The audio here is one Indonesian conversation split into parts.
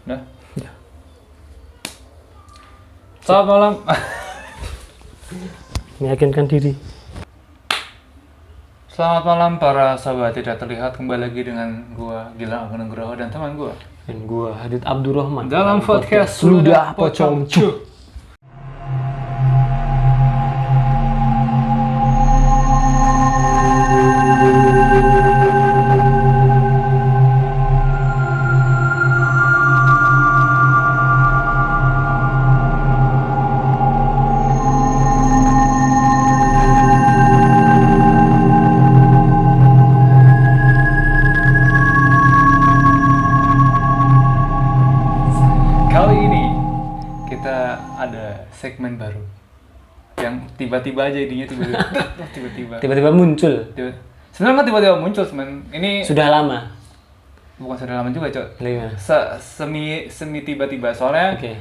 Udah? Selamat malam. Meyakinkan diri. Selamat malam para sahabat tidak terlihat, kembali lagi dengan gua Gilang Agung Nugroho dan teman gua Dan gua Hadid Abdurrahman dalam podcast Ludah Pocong Cu. Kali ini kita ada segmen baru yang tiba-tiba aja idenya Tiba-tiba muncul. Sebenarnya nggak tiba-tiba muncul, ini Sudah lama. bukan sudah lama juga, Cok. Gimana? Semi tiba-tiba soalnya. Oke.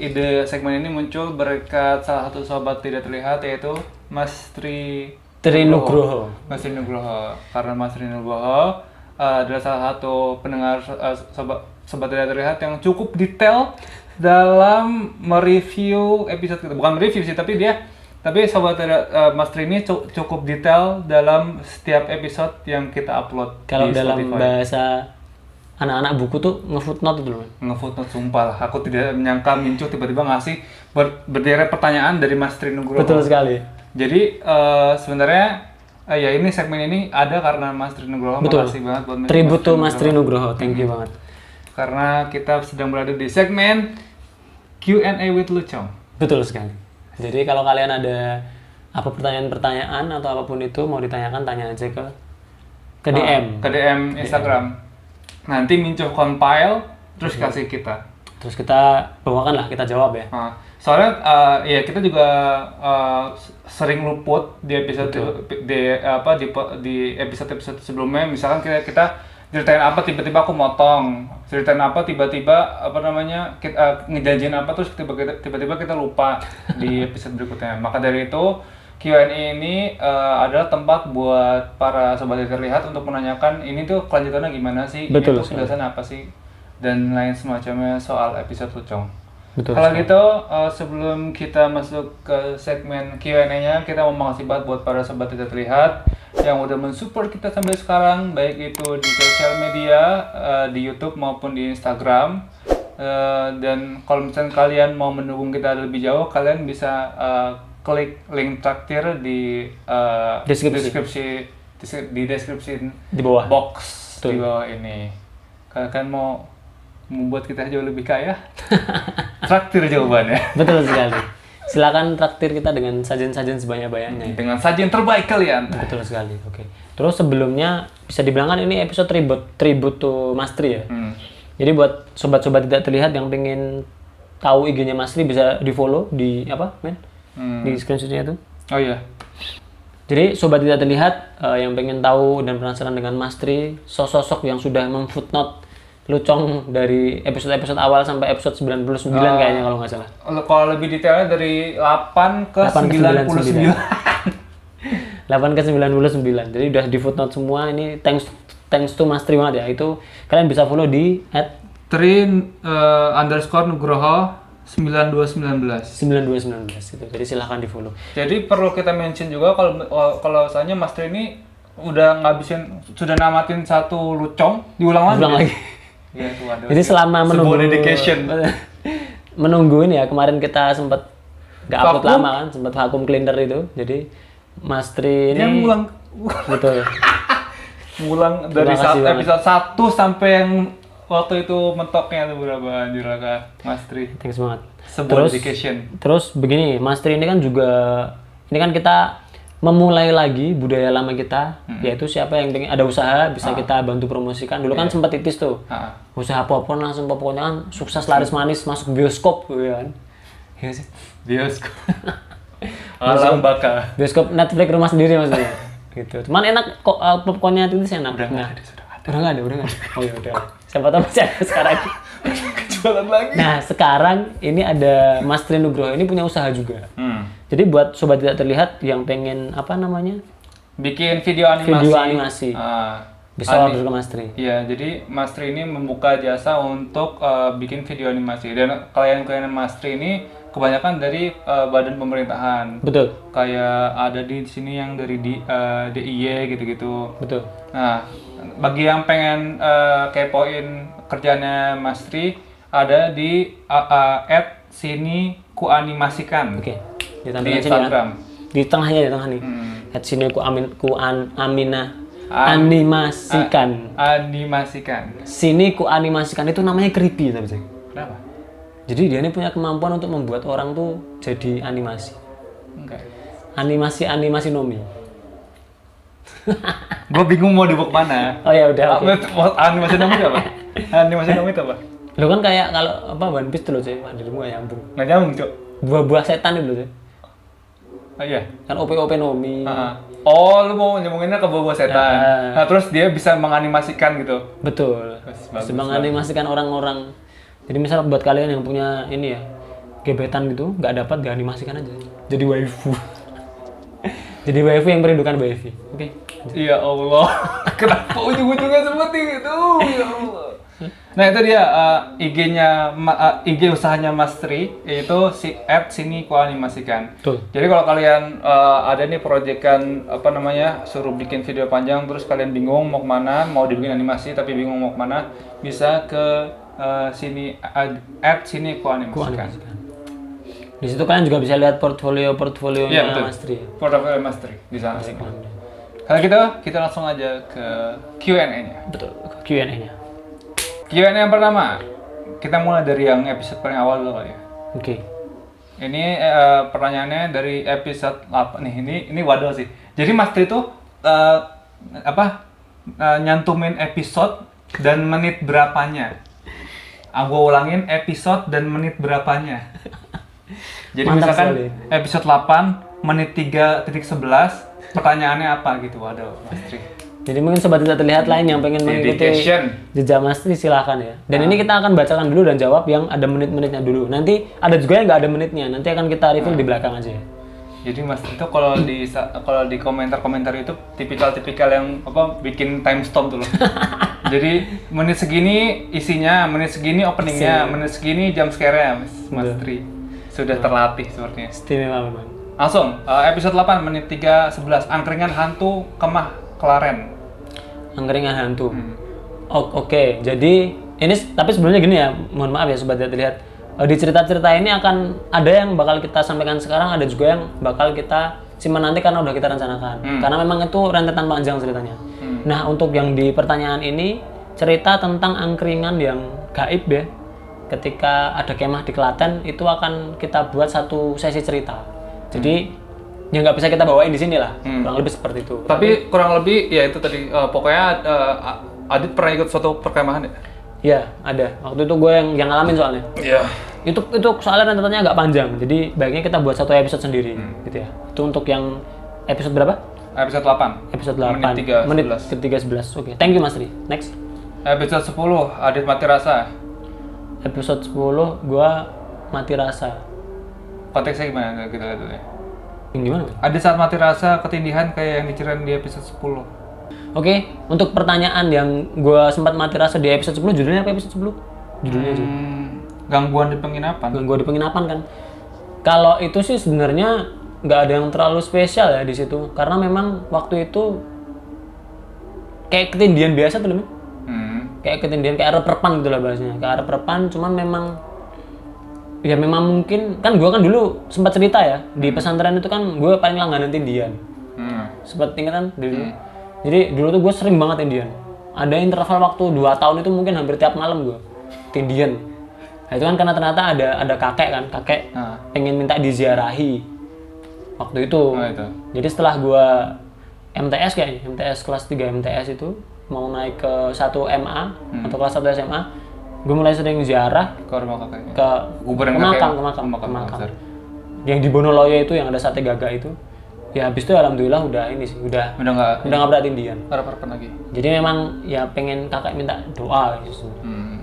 Ide segmen ini muncul berkat salah satu sobat tidak terlihat, yaitu Mas Trinugroho. Mas Trinugroho. Karena Mas Trinugroho adalah salah satu pendengar sobat tidak terlihat yang cukup detail dalam mereview episode kita. Bukan mereview sih, tapi sobat Mas Tri ini cukup detail dalam setiap episode yang kita upload. Kalau di dalam Spotify. bahasa anak-anak buku tuh nge-footnote itu loh. Nge-footnote, sumpah lah. Aku tidak menyangka Mincu tiba-tiba ngasih berderet pertanyaan dari Mas Tri Nugroho. Betul sekali. Jadi sebenarnya ya ini segmen ini ada karena Mas Tri Nugroho. Betul. Makasih banget buat Tribute to Mas Trinugroho. Thank you banget. Karena kita sedang berada di segmen Q&A with Lucong. Betul sekali. Jadi kalau kalian ada apa pertanyaan-pertanyaan atau apapun itu mau ditanyakan, tanya aja ke DM. Ke DM Instagram. Nanti Mincu compile terus kasih kita. Terus kita bawakan lah, kita jawab ya. Soalnya ya kita juga sering luput di episode di episode sebelumnya. Misalkan kita ceritain apa tiba-tiba aku motong, ceritain apa tiba-tiba kita ngejanjiin apa terus tiba-tiba kita lupa di episode berikutnya. Maka dari itu Q&A ini adalah tempat buat para sobat yang terlihat untuk menanyakan ini tuh kelanjutannya gimana sih, Betul, ini tuh penjelasan apa sih, dan lain semacamnya soal episode Lucong. Betul. Kalau gitu, sebelum kita masuk ke segmen Q&A-nya, kita mau makasih banget buat para sobat tidak terlihat yang udah mensupport kita sampai sekarang, baik itu di sosial media, di YouTube maupun di Instagram. Dan kalau misalnya kalian mau mendukung kita lebih jauh, kalian bisa klik link traktir di deskripsi Di bawah. box. Betul. Di bawah ini. Kalian mau membuat kita jauh lebih kaya? Traktir jawabannya. Betul sekali. Silakan traktir kita dengan sajian-sajian sebanyak-banyaknya. Dengan sajian terbaik kalian. Betul sekali. Oke. Terus sebelumnya bisa dibilang kan ini episode tribute to Mas Tri ya. Jadi buat sobat-sobat tidak terlihat yang pengen tahu IG-nya Mas Tri bisa di-follow di apa, men? Di screenshot-nya itu. Oh iya. Jadi sobat tidak terlihat yang pengen tahu dan penasaran dengan Mas Tri, sosok yang sudah memfootnote Lucong dari episode-episode awal sampai episode 99 kayaknya kalau nggak salah. Kalau lebih detailnya dari 8 ke 99. 8 ke 99. Jadi udah di footnote semua. Ini thanks to Mas Tri banget ya. Itu kalian bisa follow di @Tri_Nugroho 9219. 9219 itu. Jadi silahkan di follow. Jadi perlu kita mention juga kalau misalnya Mas Tri ini udah sudah namatin satu Lucong, diulang lagi. Ya, itu ada. Jadi selama menunggu dedication. menunggu ini ya, kemarin kita sempat nggak upload lama kan, sempat vakum cleaner itu. Jadi Mas Tri ini dia ngulang. Betul. Ngulang dari episode 1 sampai yang waktu itu mentoknya tuh berapa anjir lah Mas Tri. Thanks banget. Sebuah dedication. Terus begini, Mas Tri ini kan kita memulai lagi budaya lama kita, yaitu siapa yang pengen ada usaha bisa kita bantu promosikan. Dulu kan sempat titis tuh, usaha popon langsung pokoknya kan sukses laris manis masuk bioskop gitu kan. Iya sih. Bioskop. Alam baka. Bioskop Netflix rumah sendiri maksudnya. Gitu. Cuman enak kok, popcornnya titis enak. Udah nggak ada. Oh ya udah. Siapa tahu masih ada sekarang. Jualan lagi. Nah sekarang ini ada Mas Tri Nugroho ini punya usaha juga. Jadi buat sobat tidak terlihat yang pengen bikin video animasi. bisa order ke Mas Tri. Iya, jadi Mas Tri ini membuka jasa untuk bikin video animasi. Dan klien-klien Mas Tri ini kebanyakan dari badan pemerintahan. Betul. Kayak ada di sini yang dari DIY gitu-gitu. Betul. Nah, bagi yang pengen kepoin kerjanya Mas Tri, ada di @sini-ku-animasikan. Oke. Di Instagram. Di tengahnya nih. Sini animasikan. Animasikan. Sini ku animasikan itu namanya creepy tapi Ceng. Kenapa? Jadi dia ini punya kemampuan untuk membuat orang tuh jadi animasi. Enggak. Animasi Nomi. Gue bingung mau dibawa kemana. Oh ya udah. Okay. Animasi Nomi itu apa? Animasi Nomi itu apa? Lo kan kayak kalau apa One Piece tuh loh Ceng, dirimu gak nyambung. Nggak nyambung, Cok. Buah-buah setan itu loh Ceng. Oh iya. Kan OP Nomi. Oh, lu mau nyemunginnya ke bawa setan. Nah, terus dia bisa menganimasikan gitu. Betul. Bisa menganimasikan orang-orang. Jadi misal buat kalian yang punya ini ya, gebetan gitu, nggak dapat dianimasikan aja. Jadi waifu. Jadi waifu yang merindukan waifu. Oke. Ya Allah. Kenapa ujung-ujungnya seperti itu? Ya Allah. Nah, itu dia IG usahanya Mas Tri, yaitu @sini-ku-animasikan. Betul. Jadi kalau kalian ada nih proyekan apa namanya, suruh bikin video panjang terus kalian bingung mau kemana, mau dibikin animasi tapi bingung mau kemana, bisa ke @sini-ku-animasikan. Di situ kalian juga bisa lihat portfolionya Mas Tri. Portfolio Mas Tri di sana. Kalau gitu, kita langsung aja ke Q&A-nya. Betul. Q&A-nya. Q&A yang pertama, kita mulai dari yang episode paling awal dulu kali ya. Oke. Ini pertanyaannya dari episode 8 nih. Ini waduh sih. Jadi Mas Tri tuh nyantumin episode dan menit berapanya. Gue ulangin episode dan menit berapanya. Jadi mantap misalkan sekali. episode 8 menit 3.11 pertanyaannya apa gitu. Waduh, Mas Tri. Jadi mungkin sobat tidak terlihat lain yang pengen mengikuti jejak Mas Tri silahkan ya. Dan ini kita akan bacakan dulu dan jawab yang ada menit-menitnya dulu. Nanti ada juga yang nggak ada menitnya. Nanti akan kita review di belakang aja ya. Jadi Mas Tri itu kalau di komentar-komentar itu tipikal yang bikin timestamp tuh loh. Jadi menit segini isinya, menit segini openingnya, menit segini jump scare-nya Mas Tri. Sudah terlatih sepertinya. Istimewa memang. Langsung episode 8 menit 3.11 angkringan hantu kemah Klaren. Angkringan hantu. Oke. Jadi ini tapi sebelumnya gini ya, mohon maaf ya sobat tidak terlihat. Di cerita-cerita ini akan ada yang bakal kita sampaikan sekarang, ada juga yang bakal kita simpan nanti karena udah kita rencanakan. Karena memang itu rentetan panjang ceritanya. Nah, untuk yang di pertanyaan ini cerita tentang angkringan yang gaib ya. Ketika ada kemah di Klaten itu akan kita buat satu sesi cerita. Jadi ya nggak bisa kita bawain di sini lah, kurang lebih seperti itu. Tapi kurang lebih ya itu tadi pokoknya Adit pernah ikut suatu perkemahan ya? Iya ada. Waktu itu gue yang ngalamin soalnya. Iya. Itu soalnya rentetannya agak panjang, jadi baiknya kita buat satu episode sendiri, gitu ya. Itu untuk yang episode berapa? Episode 8. Episode 8. Menit ke-11. Oke. Thank you Mas Tri. Next. Episode 10 Adit mati rasa. Episode 10 gue mati rasa. Konteksnya gimana kita lihat dulu ya? Yang gimana? Ada saat mati rasa ketindihan kayak yang diceritain di episode 10. Oke, untuk pertanyaan yang gue sempat mati rasa di episode 10, judulnya apa episode 10? Judulnya aja. Gangguan di penginapan. Gangguan di penginapan kan. Kalau itu sih sebenarnya nggak ada yang terlalu spesial ya di situ, karena memang waktu itu kayak ketindihan biasa tuh loh. Kayak ketindihan, kayak reperpan gitu lah bahasanya. Kayak reperpan, cuman memang ya memang mungkin kan gue kan dulu sempat cerita ya di pesantren itu kan gue paling langganan tindian. Sempat tingkatan dulu. Jadi dulu tuh gue sering banget tindian. Ada interval waktu 2 tahun itu mungkin hampir tiap malam gue tindian. Nah, itu kan karena ternyata ada kakek pengen minta diziarahi waktu itu. Jadi setelah gue MTS kayaknya, MTS kelas 3 MTS itu mau naik ke 1 MA atau kelas 1 SMA, gue mulai sering ziarah ke rumah kakek. Ke makam. Yang di Bonoloyo itu yang ada sate gagak itu. Ya habis itu alhamdulillah udah nggak berat tindian. Harapan lagi. Jadi memang ya pengen kakak minta doa gitu.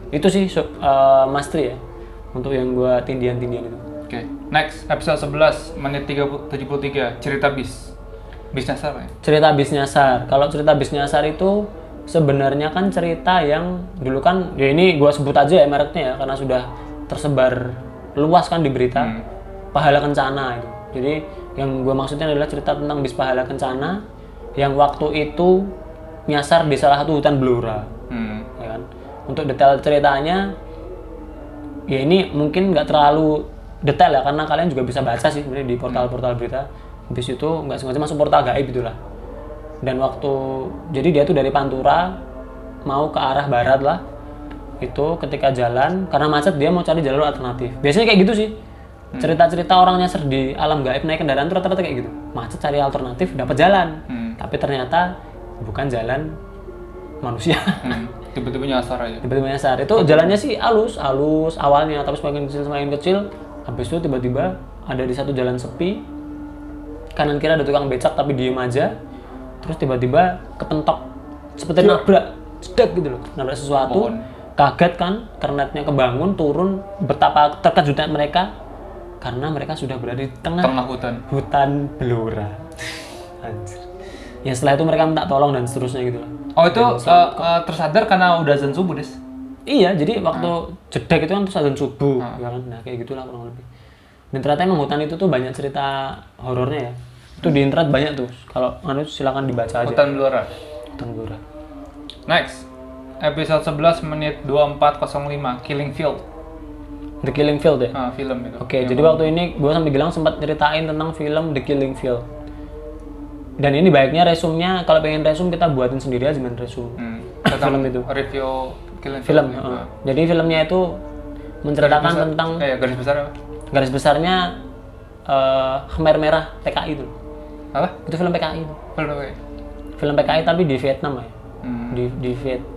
Itu sih Mas Tri ya untuk yang gua tindian itu. Oke. Next episode 11 menit 73 cerita bis nyasar ya. Cerita bis nyasar. Kalau cerita bis nyasar itu sebenarnya kan cerita yang dulu kan, ya ini gua sebut aja ya mereknya ya, karena sudah tersebar luas kan di berita. Pahala Kencana itu. Jadi yang gua maksudnya adalah cerita tentang bis Pahala Kencana yang waktu itu nyasar di salah satu hutan Blora. Ya kan? Untuk detail ceritanya, ya ini mungkin nggak terlalu detail ya, karena kalian juga bisa baca sih sebenarnya di portal-portal berita. Habis itu nggak sengaja masuk portal gaib itulah. Dan jadi dia tuh dari Pantura mau ke arah barat lah. Itu ketika jalan, karena macet dia mau cari jalur alternatif. Biasanya kayak gitu sih. Cerita-cerita orang nyasar di alam gaib naik kendaraan tuh rata-rata kayak gitu. Macet cari alternatif, dapat jalan. Tapi ternyata bukan jalan manusia. Tiba-tiba nyasar aja. Tiba-tiba nyasar. Itu jalannya sih halus awalnya, tapi semakin kecil. Habis itu tiba-tiba ada di satu jalan sepi. Kanan kiri ada tukang becak tapi diem aja. Terus tiba-tiba kepentok seperti nabrak, cedak gitu loh. Nabrak sesuatu. Kaget kan, kernetnya kebangun, turun. Betapa terkejutnya mereka karena mereka sudah berada di tengah hutan Blora. Anjir. Ya setelah itu mereka minta tolong dan seterusnya gitu lah. Oh itu tersadar karena udah azan subuh, Des? Iya, jadi waktu jedek itu kan terus azan subuh, ya kan? Nah kayak gitulah kurang lebih. Dan ternyata emang hutan itu tuh banyak cerita horornya ya. Itu di internet banyak tuh. Kalau silakan dibaca aja. Hutan Blora. Hutan Blora. Next, episode 11 menit 24:05, Killing Field. The Killing Field ya? Film itu. Oke, jadi waktu ini gue sama Gilang sempat ceritain tentang film The Killing Field. Dan ini baiknya resumnya, kalau pengen resum kita buatin sendiri aja resum film itu. Review Killing Film. Field. Jadi filmnya itu menceritakan tentang garis besar apa? Garis besarnya Khmer Merah PKI itu. Apa? Itu film PKI itu. Film PKI tapi di Vietnam ya.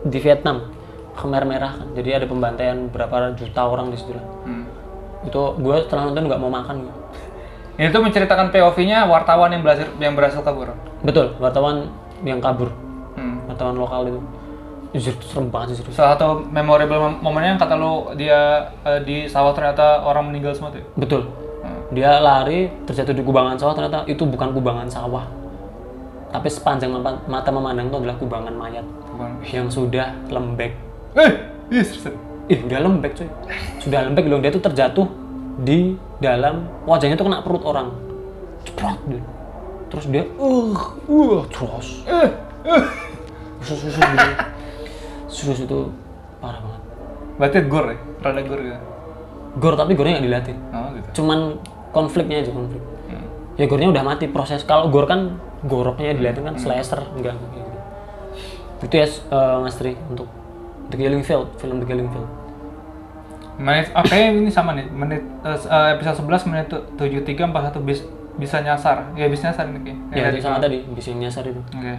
Di Vietnam. Khmer Merah kan. Jadi ada pembantaian berapa juta orang di situ lah. Itu gue setelah nonton nggak mau makan gitu. Ini tuh menceritakan POV-nya wartawan yang berhasil kabur. Betul, wartawan yang kabur. Wartawan lokal itu. Jujur serem banget sih. Salah satu memorable momennya yang kata lu dia di sawah ternyata orang meninggal semua tuh. Betul. Dia lari terjatuh di kubangan sawah, ternyata itu bukan kubangan sawah. Tapi sepanjang mata memandang itu adalah kubangan mayat yang sudah lembek. Udah lembek cuy. Sudah lembek loh, dia tuh terjatuh di dalam wajahnya tuh kena perut orang. Ceprot dia. Terus dia terus. Terus itu parah banget. Berarti gore ya? Rada gore ya? Gore tapi gore nggak diliatin. Oh gitu. Cuman konfliknya aja konflik. Ya gore-nya udah mati proses. Kalau gore kan goroknya diliatin kan slasher enggak gitu. Itu ya Mas Tri untuk The Killing Field, film The Killing Field. Ini sama nih, episode 11 menit 73:41 bisa nyasar. Ya bisa nyasar ini. Ya, itu sama tadi, bisa nyasar itu. Oke.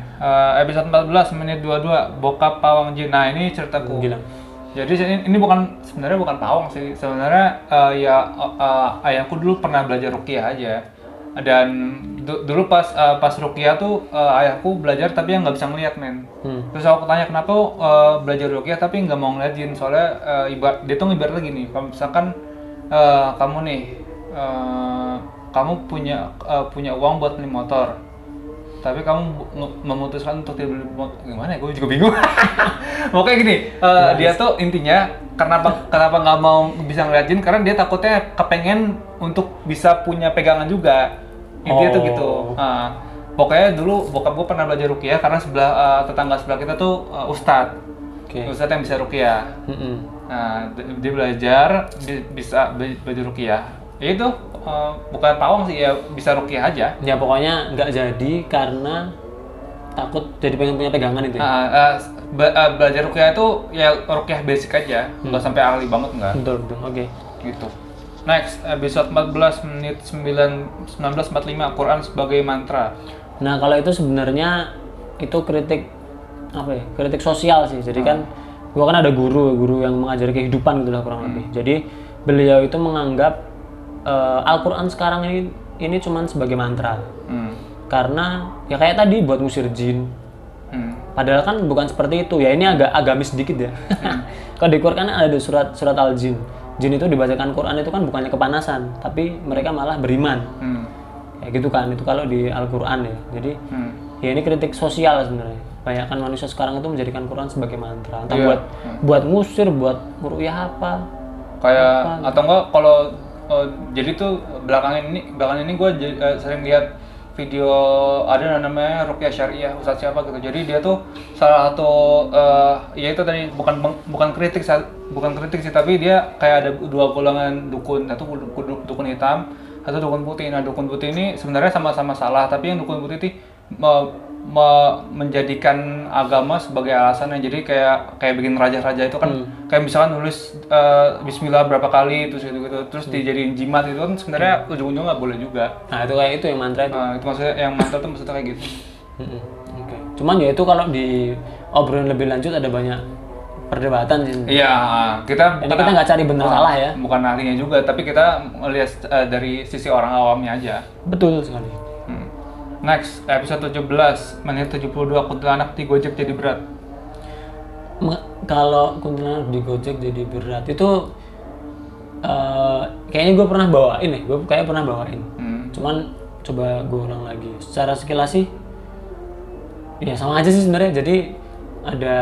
Episode 14 menit 22 bokap pawang jin. Nah, ini ceritaku. Gila. Jadi ini sebenarnya bukan pawang sih. Sebenarnya ayahku dulu pernah belajar ruqyah aja. Dan dulu pas ruqyah tuh ayahku belajar tapi yang nggak bisa ngeliat men. Terus aku tanya kenapa belajar ruqyah tapi nggak mau ngeliat jin, soalnya dia tuh ibarat lagi nih, kalau misalkan kamu nih kamu punya uang buat beli motor, tapi kamu memutuskan untuk tidak beli motor, gimana ya? Gue juga bingung. Pokoknya gini, dia tuh intinya kenapa nggak mau bisa ngeliat jin, karena dia takutnya kepengen untuk bisa punya pegangan juga. Intinya tuh gitu. Pokoknya dulu bokap gue pernah belajar ruqyah karena tetangga sebelah kita tuh ustadz. Ustadz yang bisa ruqyah. Nah, dia belajar bisa belajar ruqyah. Ya itu bukan pawang sih, ya bisa ruqyah aja. Ya pokoknya nggak jadi karena takut jadi pengen punya pegangan itu ya? Belajar ruqyah itu ya ruqyah basic aja, nggak sampai ahli banget nggak. Betul, oke. Gitu. Next, episode 14 menit 19:45, Quran sebagai mantra. Nah kalau itu sebenarnya itu kritik kritik sosial sih. Jadi kan gua kan ada guru yang mengajari kehidupan gitu lah kurang lebih. Jadi beliau itu menganggap Al-Quran sekarang ini cuman sebagai mantra. Karena ya kayak tadi buat ngusir jin. Padahal kan bukan seperti itu. Ya ini agak agamis sedikit ya. Kalau di Quran ada surat Al-Jin. Jin itu dibacakan Quran itu kan bukannya kepanasan, tapi mereka malah beriman. Kayak gitu kan, itu kalau di Al-Quran ya. Jadi ya ini kritik sosial sebenarnya. Kebanyakan manusia sekarang itu menjadikan Quran sebagai mantra. Entah Iya. buat ngusir, buat meruqyah apa. Kayak atau enggak kalau jadi tuh belakangan ini gue sering lihat video ada namanya Ruqyah Syariah Ustadz siapa gitu. Jadi dia tuh salah satu ya itu tadi bukan kritik sih, tapi dia kayak ada dua golongan dukun, satu dukun hitam, satu dukun putih. Nah dukun putih ini sebenarnya sama-sama salah, tapi yang dukun putih itu menjadikan agama sebagai alasannya. Jadi kayak bikin raja-raja itu kan kayak misalkan nulis Bismillah berapa kali terus gitu terus dijadiin jimat, itu kan sebenarnya ujung-ujungnya nggak boleh juga. Nah itu kayak itu yang mantra itu. Nah, itu maksudnya yang mantra tuh maksudnya kayak gitu. Oke. Cuman ya itu kalau di obrolan lebih lanjut ada banyak perdebatan sih. Iya, kita Ini kita nggak cari bener salah ya. bukan ahlinya juga, tapi kita melihat dari sisi orang awamnya aja. Betul sekali. Next, episode 17, menit 72, kuntilanak di Gojek jadi berat. Kalau kuntilanak di Gojek jadi berat itu kayaknya gue pernah bawain nih, gue kayak pernah bawain. Cuman coba gue ulang lagi. Secara sekilas sih, ya sama aja sih sebenarnya. Jadi ada,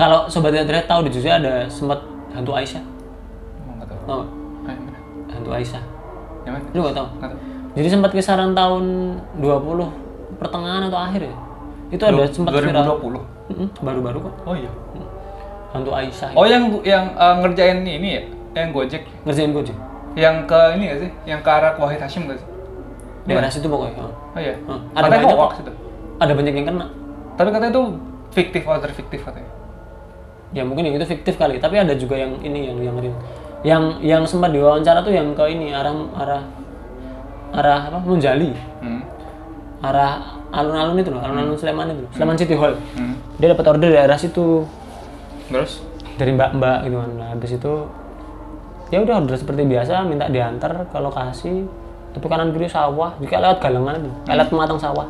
kalau sobat lihat tahu di Jogja ada sempat hantu Aisyah. Nggak tahu. Tahu? Mana? Hantu Aisyah. Yang mana? Lu nggak tahu? Nggak tahu. Jadi sempat kisaran tahun 20 pertengahan atau akhir ya. Itu ada sempat 2020. Baru-baru kok. Oh iya. Hantu Aisyah. Oh yang ngerjain ini ya, yang Gojek, Ngerjain Gojek. yang ke ini nggak sih, yang ke arah Wahid Hashim nggak sih? Daerah situ pokoknya. Oh iya. Ada Katanya banyak hoax kok. itu. Ada banyak yang kena. Tapi katanya itu fiktif, order fiktif katanya. Ya mungkin yang itu fiktif kali, tapi ada juga yang ini yang real. Yang sempat diwawancara tuh yang ke ini arah apa? Munjali. Arah alun-alun itu loh, alun-alun Sleman itu. Sleman City Hall. Dia dapat order dari arah situ. Terus? Dari mbak-mbak gitu kan. Nah, habis itu ya udah order seperti biasa, minta diantar ke lokasi. Tapi kanan kiri sawah, juga lewat galengan itu, lewat pematang sawah.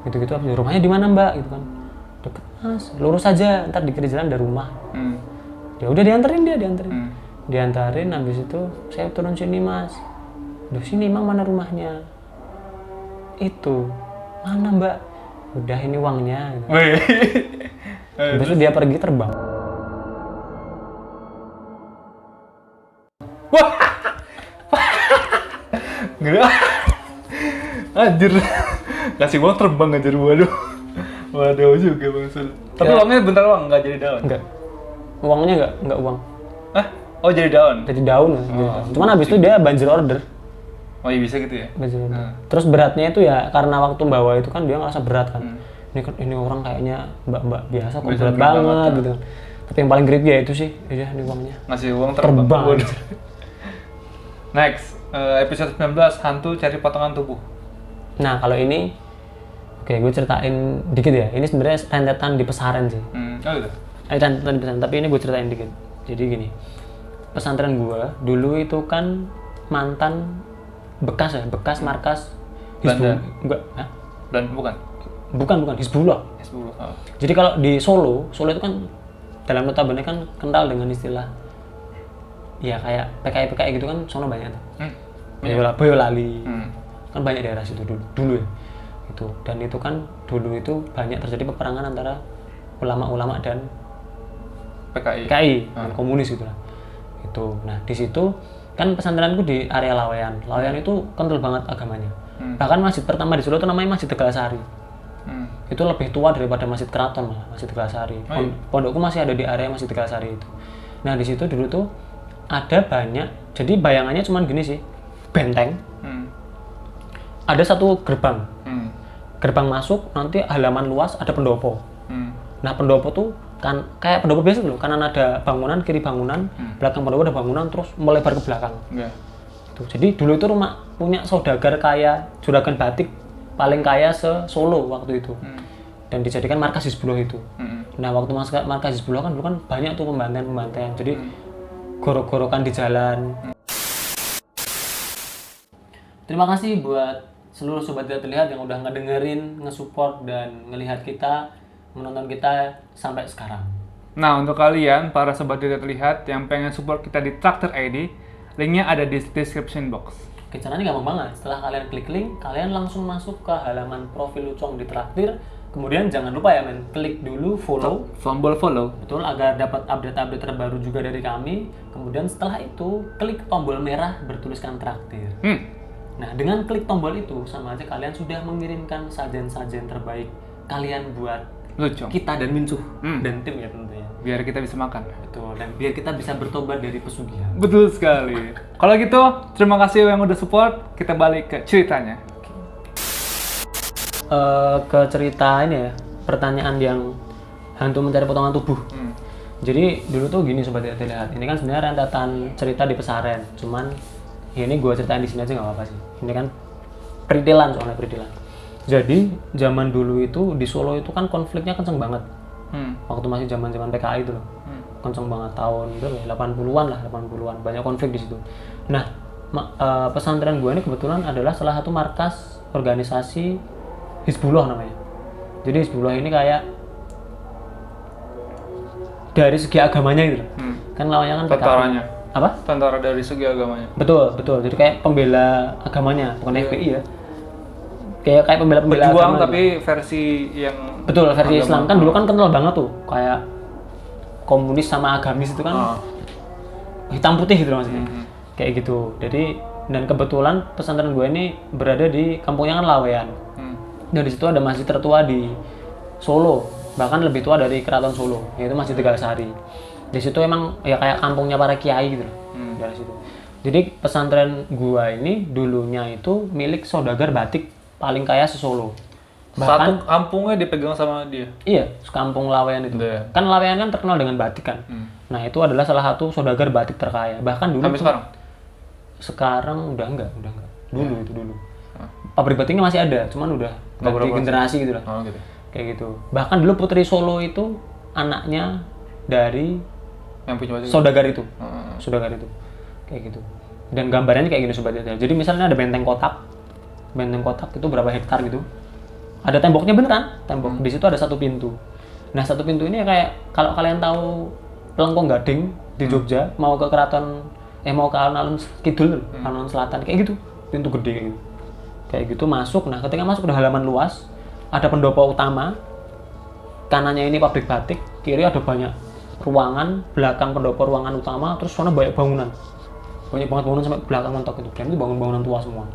Gitu-gitu, rumahnya di mana mbak? Gitu kan. Deket mas, lurus aja, ntar di kiri jalan ada rumah. Ya udah diantarin. Diantarin, habis itu saya turun sini mas. Duh sini emang mana rumahnya? Itu mana mbak? Udah ini uangnya. Gitu. Habis itu dia pergi terbang. Enggak. Anjir. Kasih uang terbang anjir, waduh. Waduh juga maksud. Tapi Ya. uangnya bentar uang enggak jadi daun. Enggak. Uangnya enggak uang. Hah? Oh jadi daun. Jadi daun. Cuman habis itu dia banjir order. Oh iya bisa gitu ya. Banjir order. Terus beratnya itu ya karena waktu bawa itu kan dia ngerasa berat kan. Ini orang kayaknya mbak-mbak biasa kok berat banget gitu. Tapi yang paling creepy ya itu sih, ya ini uangnya. Ngasih uang terbang. Terbang. Next, episode 19, hantu cari potongan tubuh. Nah kalau ini, oke gue ceritain dikit ya. Ini sebenarnya rentetan di pesantren sih. Oh gitu. Rentetan di pesantren, tapi ini gue ceritain dikit. Jadi gini, pesantren gue dulu itu kan mantan bekas markas Belanda. Enggak, hah? Dan bukan. Bukan Hizbullah. Hizbullah. Oh. Jadi kalau di Solo itu kan dalam notabene kan kental dengan istilah ya kayak PKI gitu kan sono banyak tuh. Boyolali. Kan banyak daerah situ dulu ya. Itu. Dan itu kan dulu itu banyak terjadi peperangan antara ulama-ulama dan PKI, komunis gitu lah. Itu. Nah, di situ kan pesantrenku di area Laweyan. Laweyan itu kental banget agamanya. Bahkan masjid pertama di Solo itu namanya Masjid Tegalasari. Itu lebih tua daripada Masjid Keraton malah, Masjid Tegalasari. Pondokku masih ada di area Masjid Tegalasari itu. Nah di situ dulu tuh ada banyak, jadi bayangannya cuma gini sih, benteng. Ada satu gerbang. Gerbang masuk, nanti halaman luas ada pendopo. Nah pendopo tuh kan kayak pendopo biasa loh, kanan ada bangunan, kiri bangunan, belakang pendopo ada bangunan, terus melebar ke belakang. Tuh, jadi dulu itu rumah punya saudagar kaya, juragan batik paling kaya se-Solo waktu itu. Dan dijadikan markas Hizbullah itu. Nah, waktu markas Hizbullah kan dulu kan banyak tuh pembantaian. Jadi gorok-gorokan di jalan. Terima kasih buat seluruh sobat Tidak Terlihat yang udah ngedengerin, nge-support dan ngelihat kita, menonton kita sampai sekarang. Nah, untuk kalian para sobat Tidak Terlihat yang pengen support kita di Traktir ID, linknya ada di description box. Oke, caranya gampang banget. Setelah kalian klik link, kalian langsung masuk ke halaman profil Lucong di Traktir. Kemudian jangan lupa ya men, klik dulu follow. Tombol follow. Betul, agar dapat update-update terbaru juga dari kami. Kemudian setelah itu, klik tombol merah bertuliskan traktir. Nah, dengan klik tombol itu, sama aja kalian sudah mengirimkan sajian-sajian terbaik kalian buat Lucu. kita dan Mincuh dan tim ya tentunya. Biar kita bisa makan. Betul, dan biar kita bisa bertobat dari pesugihan. Betul sekali. Kalau gitu, terima kasih yang udah support. Kita balik ke ceritanya. Ke cerita ini ya, pertanyaan yang hantu mencari potongan tubuh. Jadi dulu tuh gini sobat ya, lihat. Ini kan sebenarnya rentetan cerita di pesantren. Cuman ya ini gue ceritain di sini aja nggak apa-apa sih. Ini kan perintilan soalnya perintilan. Jadi zaman dulu itu di Solo itu kan konfliknya kenceng banget. Waktu masih zaman-zaman PKI itu loh. Kenceng banget tahun itu 80-an lah, 80-an. Banyak konflik di situ. Nah, pesantren gue ini kebetulan adalah salah satu markas organisasi Hizbullah namanya. Jadi Hizbullah ini kayak dari segi agamanya gitu. Kan lawannya kan Tentaranya. Apa? Tentara dari segi agamanya. Betul, betul. Jadi kayak pembela agamanya, bukan FPI ya. Kayak pembela Berjuang agama tapi gitu. versi yang Betul, versi agama. Islam kan dulu kan kental banget tuh. Kayak komunis sama agamis itu kan hitam putih gitu maksudnya. Kayak gitu. Jadi dan kebetulan pesantren gue ini berada di kampungnya kan Lawean. Dan di situ ada masjid tertua di Solo, bahkan lebih tua dari Keraton Solo, yaitu Masjid Tegalsari. Di situ emang ya kayak kampungnya para kiai gitu loh. Dari situ. Jadi pesantren gua ini dulunya itu milik saudagar batik paling kaya se-Solo. Satu kampungnya dipegang sama dia. Iya, kampung Lawean itu. Iya. Kan Lawean kan terkenal dengan batik kan. Nah, itu adalah salah satu saudagar batik terkaya. Bahkan dulu Sampai tuh- sekarang. sekarang udah enggak. Dulu itu dulu. Pabrik batiknya masih ada, cuman udah ganti generasi gitu lah. Oh gitu. Kayak gitu. Bahkan dulu Putri Solo itu anaknya dari Yang punya baju. saudagar itu. Saudagar itu. Kayak gitu. Dan gambarannya kayak gini sobat ya. Jadi misalnya ada benteng kotak. Benteng kotak itu berapa hektar gitu. Ada temboknya beneran, tembok. Di situ ada satu pintu. Nah, satu pintu ini kayak kalau kalian tahu Pelengkong Gading di Jogja mau ke keraton mau ke alun-alun kidul, alun-alun selatan kayak gitu. Pintu gede kayak gitu. Kayak gitu masuk. Nah, ketika masuk ke halaman luas, ada pendopo utama. Kanannya ini pabrik batik, kiri ada banyak ruangan, belakang pendopo ruangan utama, terus sana banyak bangunan. Banyak banget bangunan sampai belakang mentok itu. Dan itu bangunan-bangunan tua semua.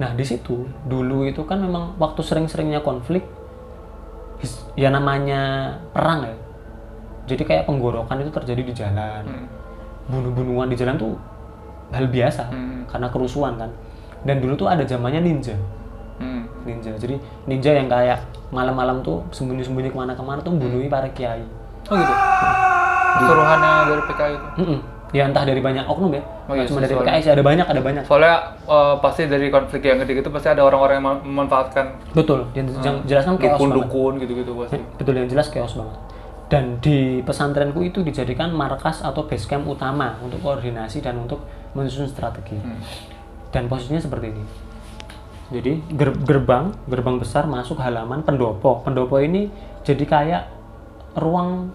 Nah, di situ dulu itu kan memang waktu sering-seringnya konflik ya namanya perang ya. Jadi kayak penggorokan itu terjadi di jalan. Bunuh-bunuhan di jalan tuh hal biasa karena kerusuhan kan. Dan dulu tuh ada zamannya ninja. Ninja. Jadi ninja yang kayak malam-malam tuh sembunyi-sembunyi kemana-kemana tuh bunuhi para kiai. Oh gitu. Suruhannya dari PKI itu. Ya entah dari banyak oknum ya. iya, Nggak cuma dari PKI sih, ada banyak. Soalnya pasti dari konflik yang gede gitu pasti ada orang-orang yang memanfaatkan Betul. Yang jelas kan chaos banget. dukun gitu-gitu pasti. Betul, yang jelas chaos banget. Dan di pesantrenku itu dijadikan markas atau base camp utama untuk koordinasi dan untuk menyusun strategi. Dan posisinya seperti ini. Jadi gerbang besar masuk halaman pendopo. Pendopo ini jadi kayak ruang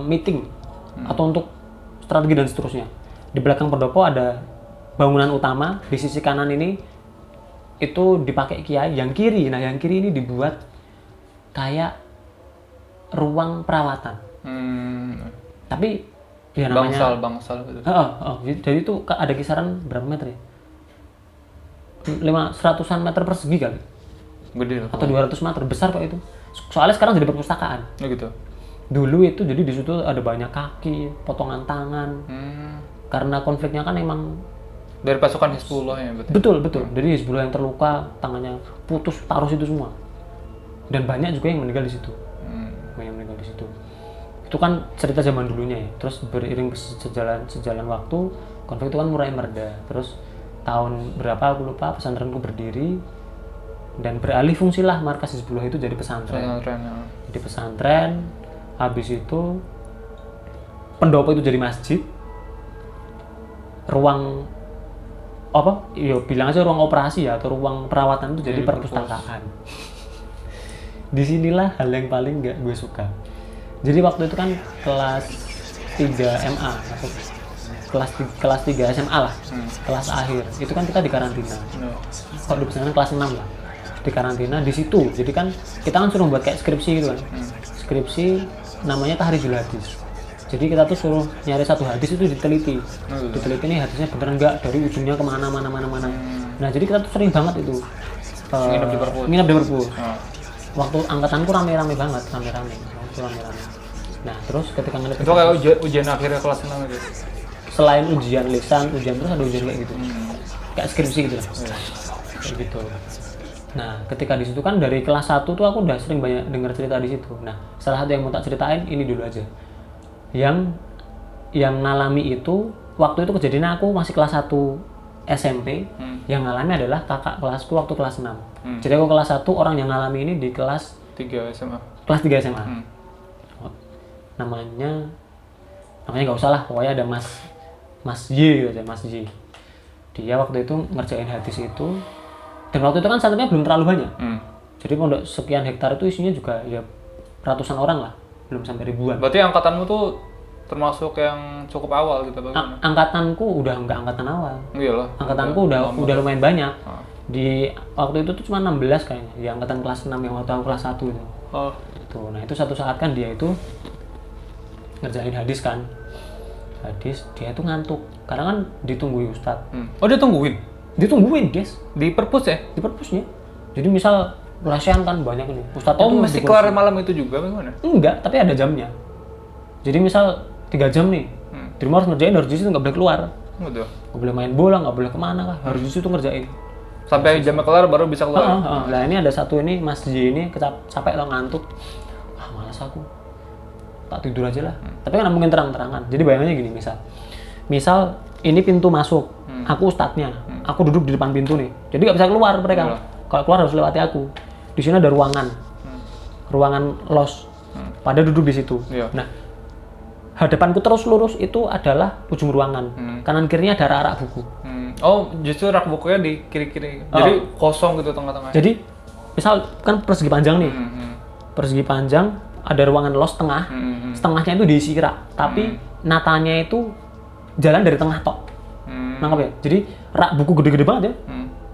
meeting atau untuk strategi dan seterusnya. Di belakang pendopo ada bangunan utama, di sisi kanan ini itu dipakai kiai. Yang kiri ini dibuat kayak ruang perawatan. Tapi ya namanya bangsal gitu. Jadi itu ada kisaran berapa meter ya? 100-an meter persegi kali. Gede lah. Atau 200 meter, besar kok itu. Soalnya sekarang jadi perpustakaan. Oh gitu. Dulu itu jadi di situ ada banyak kaki, potongan tangan. Karena konfliknya kan emang dari pasukan Hizbullah ya betul. Betul. Jadi Hizbullah yang terluka, tangannya putus, taruh situ semua. Dan banyak juga yang meninggal di situ. Banyak meninggal di situ. Itu kan cerita zaman dulunya ya. Terus beriring sejalan waktu, konflik itu kan mulai mereda. Terus tahun berapa aku lupa pesantrenku berdiri dan beralih fungsilah markas Hizbullah itu jadi pesantren. Jadi pesantren, habis itu pendopo itu jadi masjid. Ruang apa? Yo bilang aja ruang operasi ya atau ruang perawatan itu jadi perpustakaan. Disinilah hal yang paling nggak gue suka. Jadi waktu itu kan kelas 3 MA atau kelas 3 SMA lah, kelas akhir. Itu kan kita di karantina. Kalau di pesantren kelas 6 lah. di karantina di situ. Jadi kan kita kan suruh buat kayak skripsi gitu kan. Skripsi namanya tahrijul hadis. Jadi kita tuh suruh nyari satu hadis itu diteliti. Diteliti nih hadisnya bener nggak dari ujungnya kemana mana. Nah jadi kita tuh sering banget itu nginep di perpus. Waktu angkatanku rame-rame banget, rame-rame. Nah terus ketika nginep itu kayak ujian akhirnya kelas 6 gitu. Selain ujian lisan, ujian terus ada ujian kayak gitu. Kayak skripsi gitu lah. Kayak gitu. Nah, ketika di situ kan dari kelas 1 tuh aku udah sering banyak dengar cerita di situ. Nah, salah satu yang mau tak ceritain ini dulu aja. Yang ngalami itu waktu itu kejadiannya aku masih kelas 1 SMP. Yang ngalami adalah kakak kelasku waktu kelas 6. Jadi aku kelas 1, orang yang ngalami ini di kelas 3 SMA. Kelas 3 SMA. Namanya nggak usah lah, pokoknya ada Mas Y gitu aja, Mas Y. Dia waktu itu ngerjain hadis itu. Dan waktu itu kan santrinya belum terlalu banyak. Jadi pondok sekian hektar itu isinya juga ya ratusan orang lah, belum sampai ribuan. Berarti angkatanmu tuh termasuk yang cukup awal gitu bagaimana? Angkatanku udah nggak angkatan awal. Iyalah. Angkatanku udah lumayan banyak. Di waktu itu tuh cuma 16 kayaknya. Di angkatan kelas 6 yang waktu aku kelas 1 itu. Oh. Tuh, nah itu satu saat kan dia itu ngerjain hadis kan. Hadis, dia itu ngantuk. Karena kan ditungguin Ustadz. Oh dia tungguin? Ditungguin, guys. Di perpus ya? Di perpusnya. Jadi misal lesehan kan banyak nih. Ustadznya Oh tuh mesti kelar malam itu juga bagaimana? Enggak, tapi ada jamnya. Jadi misal 3 jam nih, di rumah harus ngerjain, harus di situ nggak boleh keluar. Betul. Nggak boleh main bola, nggak boleh kemana lah, harus di situ ngerjain. Sampai jamnya kelar baru bisa keluar? Nah ini ada satu ini, Mas J ini capek atau ngantuk. Malas aku. Tak tidur aja lah. Tapi kan mungkin terang-terangan. Jadi bayangannya gini, misal ini pintu masuk, aku ustadznya, aku duduk di depan pintu nih. Jadi nggak bisa keluar mereka. Kalau keluar harus lewati aku. Di sini ada ruangan los. Pada duduk di situ. Nah, hadapanku terus lurus itu adalah ujung ruangan. Kanan kirinya ada rak-rak buku. Oh, justru rak bukunya di kiri-kiri. Jadi kosong gitu tengah-tengah. Jadi, misal kan persegi panjang nih. Persegi panjang, ada ruangan los tengah. Setengahnya itu diisi rak. Tapi natanya itu jalan dari tengah tok. Nangkep ya? Jadi rak buku gede-gede banget ya.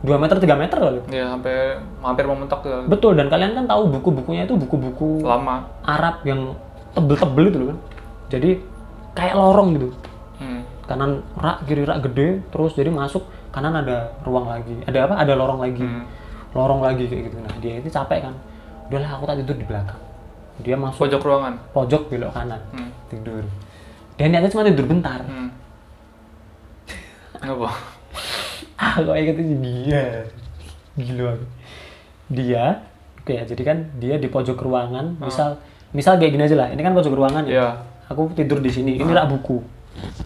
2 meter, 3 meter kali. Iya, sampai hampir mau mentok gitu. Betul, dan kalian kan tahu buku-bukunya itu buku-buku lama Arab yang tebel-tebel itu loh kan. Jadi kayak lorong gitu. Kanan rak, kiri rak gede, terus jadi masuk kanan ada ruang lagi. Ada apa? Ada lorong lagi. Lorong lagi kayak gitu. Nah, dia itu capek kan. Udahlah aku tak tidur di belakang. Dia masuk pojok ruangan. Pojok belok kanan. Tidur. Dan niatnya cuma tidur bentar. Kenapa? Kok inget itu dia. Gila aku. Dia, oke ya, jadi kan dia di pojok ruangan, misal kayak gini aja lah. Ini kan pojok ruangan ya. Iya. Aku tidur di sini. Ini rak buku.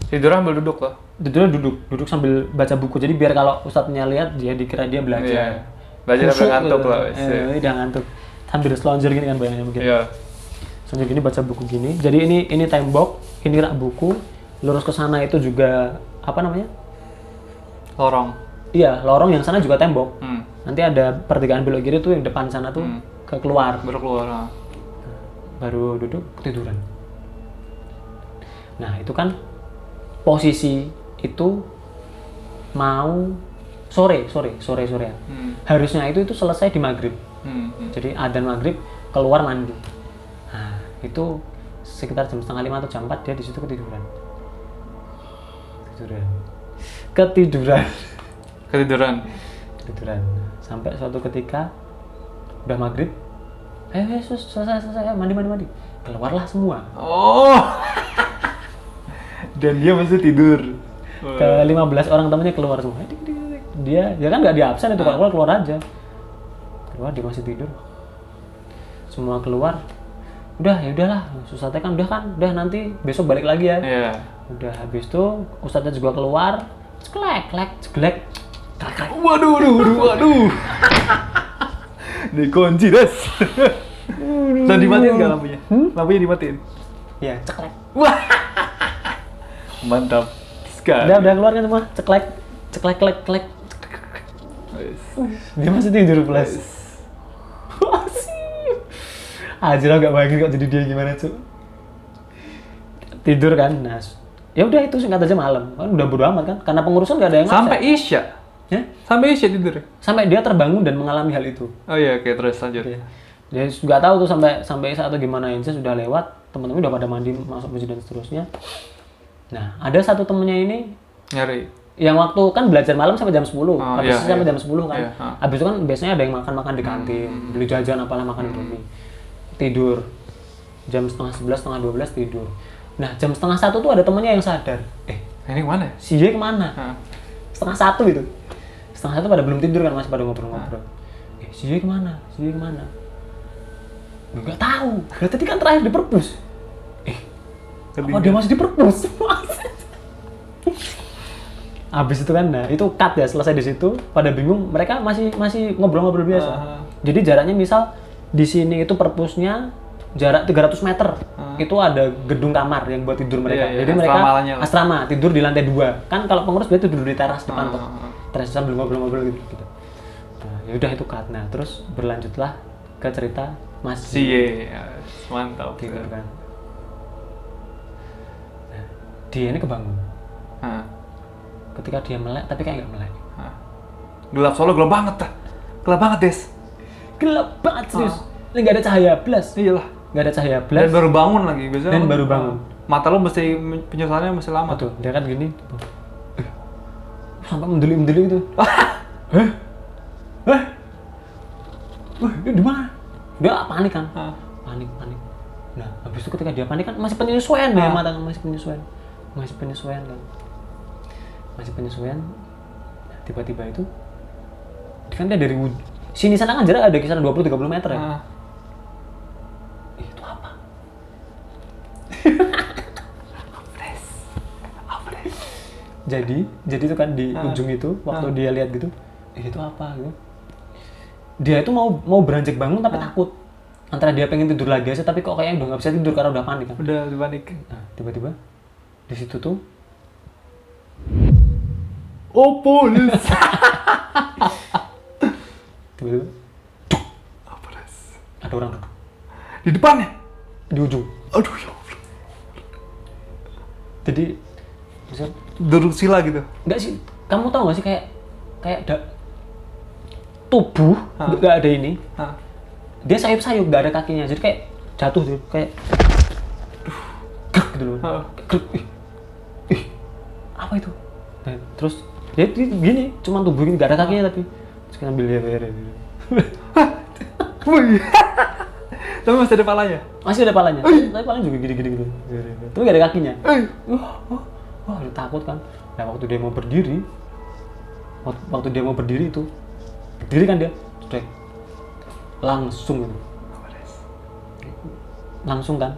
Tidurnya sambil duduk lah. Tidurnya duduk sambil baca buku. Jadi biar kalau ustadznya lihat dia dikira dia belajar. Iya. Belajar sambil ngantuk lah. Udah ngantuk. Sambil selonjor gini kan bayangannya mungkin. Iya. Selonjor gini baca buku gini. Jadi ini tembok, ini rak buku. Lurus ke sana itu juga apa namanya? Lorong. Iya, lorong yang sana juga tembok. Nanti ada pertigaan belok kiri tuh yang depan sana tuh ke keluar. Baru keluar. Baru duduk ketiduran. Nah, itu kan posisi itu mau sore ya. Harusnya itu selesai di maghrib. Jadi adzan maghrib keluar mandi. Nah, itu sekitar jam 4:30 atau jam 4 dia di situ ketiduran. Sampai suatu ketika udah maghrib, selesai mandi. Keluarlah semua. Oh. Dan dia masih tidur. Ke 15 orang temennya keluar semua. Dia kan nggak di absen itu, kalau keluar aja. Keluar dia masih tidur. Semua keluar. Udahlah, ustadznya kan udah nanti besok balik lagi ya. Iya. Udah habis itu ustadznya juga keluar. Ceklek. Waduh. Dikunci des. Dan dimatiin nggak lampunya? Lampunya dimatiin? Ya, ceklek. Wah. Mantap sekali. Udah keluar kan semua, ceklek. Dia masih tidur plus. Aja gak bayangin kok jadi dia gimana cuy. Tidur kan, nah ya udah itu singkat aja malam kan udah bodo amat kan, karena pengurusan gak ada yang sampai Isya. Ya? Sampai Isya tidur ya? Sampai dia terbangun dan mengalami hal itu. Oh iya, oke, terus lanjut. Oke. Dia nggak tahu tuh sampai saat itu gimana, Insa sudah lewat, teman-teman udah pada mandi, masuk masjid dan seterusnya. Nah, ada satu temennya ini Nyari. yang waktu kan belajar malam sampai jam 10, habis iya, itu sampai iya. jam 10 kan. Iya, Habis itu kan biasanya ada yang makan-makan di kantin, beli jajan apalah makan Indomie. Tidur. Jam setengah 11, setengah 12 tidur. Nah, jam setengah 1 tuh ada temennya yang sadar. Ini kemana ya? Si Y kemana? Hah. Setengah 1 gitu. Setengah 1 pada belum tidur kan, masih pada ngobrol-ngobrol. Si Y kemana? Si Y kemana? Nggak tahu. Berarti tadi kan terakhir di perpus. Apa dia masih di perpus? Habis itu kan, nah itu cut ya, selesai di situ. Pada bingung, mereka masih ngobrol-ngobrol biasa. Jadi jaraknya misal di sini itu perpusnya jarak 300 meter. Itu ada gedung kamar yang buat tidur mereka. Iya, Jadi mereka asrama tidur di lantai 2. Kan kalau pengurus biasanya tidur di teras depan tuh. Teras sambil ngobrol-ngobrol gitu. Nah, ya udah itu cut. Nah, terus berlanjutlah ke cerita Mas Si mantap. gitu kan. Nah, dia ini kebangun. Ketika dia melek, tapi kayak nggak melek. Gelap, soalnya gelap banget dah. Gelap banget, Des. Gelap banget serius. Ini nggak ada cahaya blas. Iyalah. Nggak ada cahaya blas. Dan baru bangun lagi biasanya. Dan baru bangun. Mata lo mesti penyesalannya masih lama tuh. Dia kan gini. Sampai mendeli-mendeli gitu. Hah? Ini di mana? Dia panik kan? Panik. Nah, habis itu ketika dia panik kan masih penyesuaian ya mata kan masih penyesuaian kan. Masih penyesuaian. Nah, tiba-tiba itu kan dia dari sini sana kan jarak ada kisaran 20-30 meter ya. Itu apa? Jadi itu kan di ujung itu waktu dia lihat gitu, itu apa gitu. Dia itu mau beranjak bangun tapi takut. Antara dia pengen tidur lagi aja tapi kok kayaknya udah nggak bisa tidur karena udah panik kan. Udah panik. Nah, tiba-tiba di situ tuh polis. Tiba-tiba Apa, Des? ada orang Di depannya? di ujung. Aduh, ya Allah. Jadi bisa Duduk sila gitu. enggak sih, kamu tahu nggak sih kayak tubuh nggak ada ini. Dia sayup-sayup nggak ada kakinya, jadi kayak jatuh tuh kayak grek gitu loh. Grek. Ih, apa itu? Nah, terus ya gini, cuma tubuh gini nggak ada kakinya tapi terus kita ambil dia bayar gitu. Tapi masih ada palanya? Masih ada palanya, tapi palanya juga gini gitu. Tapi nggak ada kakinya. Wah, udah takut kan. Nah, waktu dia mau berdiri itu, berdiri kan dia, strek, langsung gitu. Langsung kan,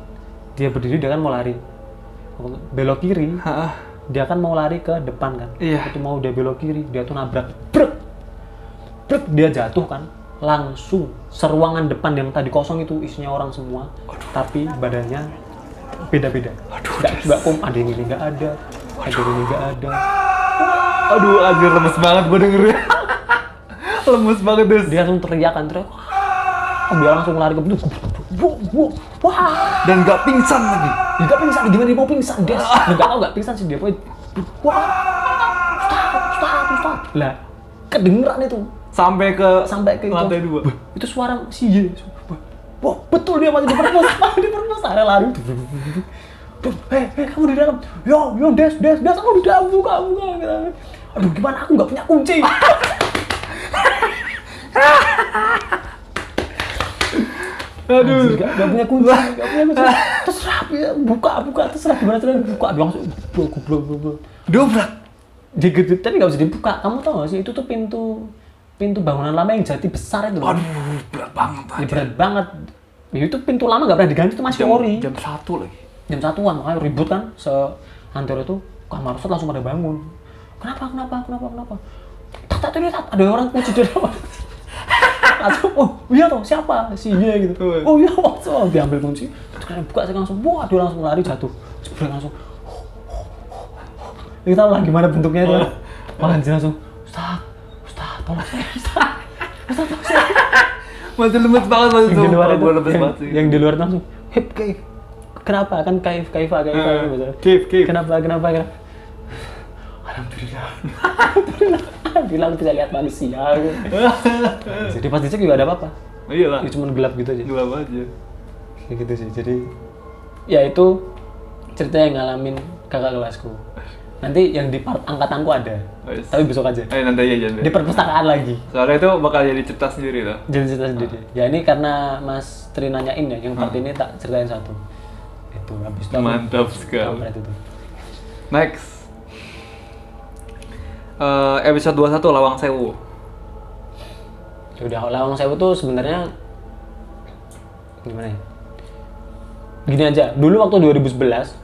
dia berdiri, dia kan mau lari, belok kiri, dia kan mau lari ke depan kan. Itu mau dia belok kiri, dia tuh nabrak, brek, dia jatuh kan, langsung seruangan depan yang tadi kosong itu isinya orang semua, tapi badannya beda-beda. Nggak ada yang ini nggak ada, ada yang ini nggak ada. Aduh, anjir lemes banget gue dengernya. Lemes banget, Des. Dia langsung teriak. Dia langsung lari ke pintu. Wah. Dan nggak pingsan lagi. Nggak pingsan, gimana dia mau pingsan, Des? Nggak tahu nggak pingsan sih dia. Wah. Ustaz. Lah, kedengeran itu. Sampai ke lantai 2. Itu suara si Y. Wah, betul dia masih di perpus. Ada lari. Kamu di dalam. Yo, Des, aku di dalam, buka. Aduh, gimana aku nggak punya kunci. Aduh, nggak punya kunci. Terserah ya, buka, terserah gimana caranya buka. Dia langsung goblok. Dobrak. Dia gede, tapi nggak bisa dibuka. Kamu tahu nggak sih, itu tuh pintu bangunan lama yang jati besar itu. Aduh, berat banget. Ya, berat banget. Ya, itu pintu lama nggak pernah diganti, itu masih ori. Jam 1 lagi. Jam 1-an, makanya ribut kan. Sehantar itu, kamar Ustaz langsung pada bangun. Kenapa? Tat, ada orang kunci di dalam. Langsung, oh iya toh, siapa? Si Y gitu. Oh iya, so, diambil kunci. Terus kalian buka, saya langsung, wah dia langsung lari jatuh. Jebret langsung. Kita tahu lah gimana bentuknya itu. Anjir langsung, Ustaz, tolong saya, Ustaz, tolong saya. Masih lemes banget, Yang di luar itu, yang di luar langsung, hip, kaif. Kenapa? Kan kaif gitu. Kaif. Kenapa? Alhamdulillah. Bilang bisa lihat manusia. Jadi pas dicek juga ada apa-apa. Iya lah. Ya cuma gelap gitu aja. Gelap aja. Kayak gitu sih. Jadi ya itu cerita yang ngalamin kakak kelasku. Nanti yang di part angkatanku ada. Tapi besok aja. Nanti aja. Di perpustakaan lagi. Soalnya itu bakal jadi cerita sendiri loh. Jadi cerita sendiri. Ya ini karena Mas Tri nanyain ya, yang part ini tak ceritain satu. Itu habis itu. Mantap sekali. Kampret itu. Next. Episode 21 Lawang Sewu. Ya udah, Lawang Sewu tuh sebenarnya gimana ya? Gini aja. Dulu waktu 2011.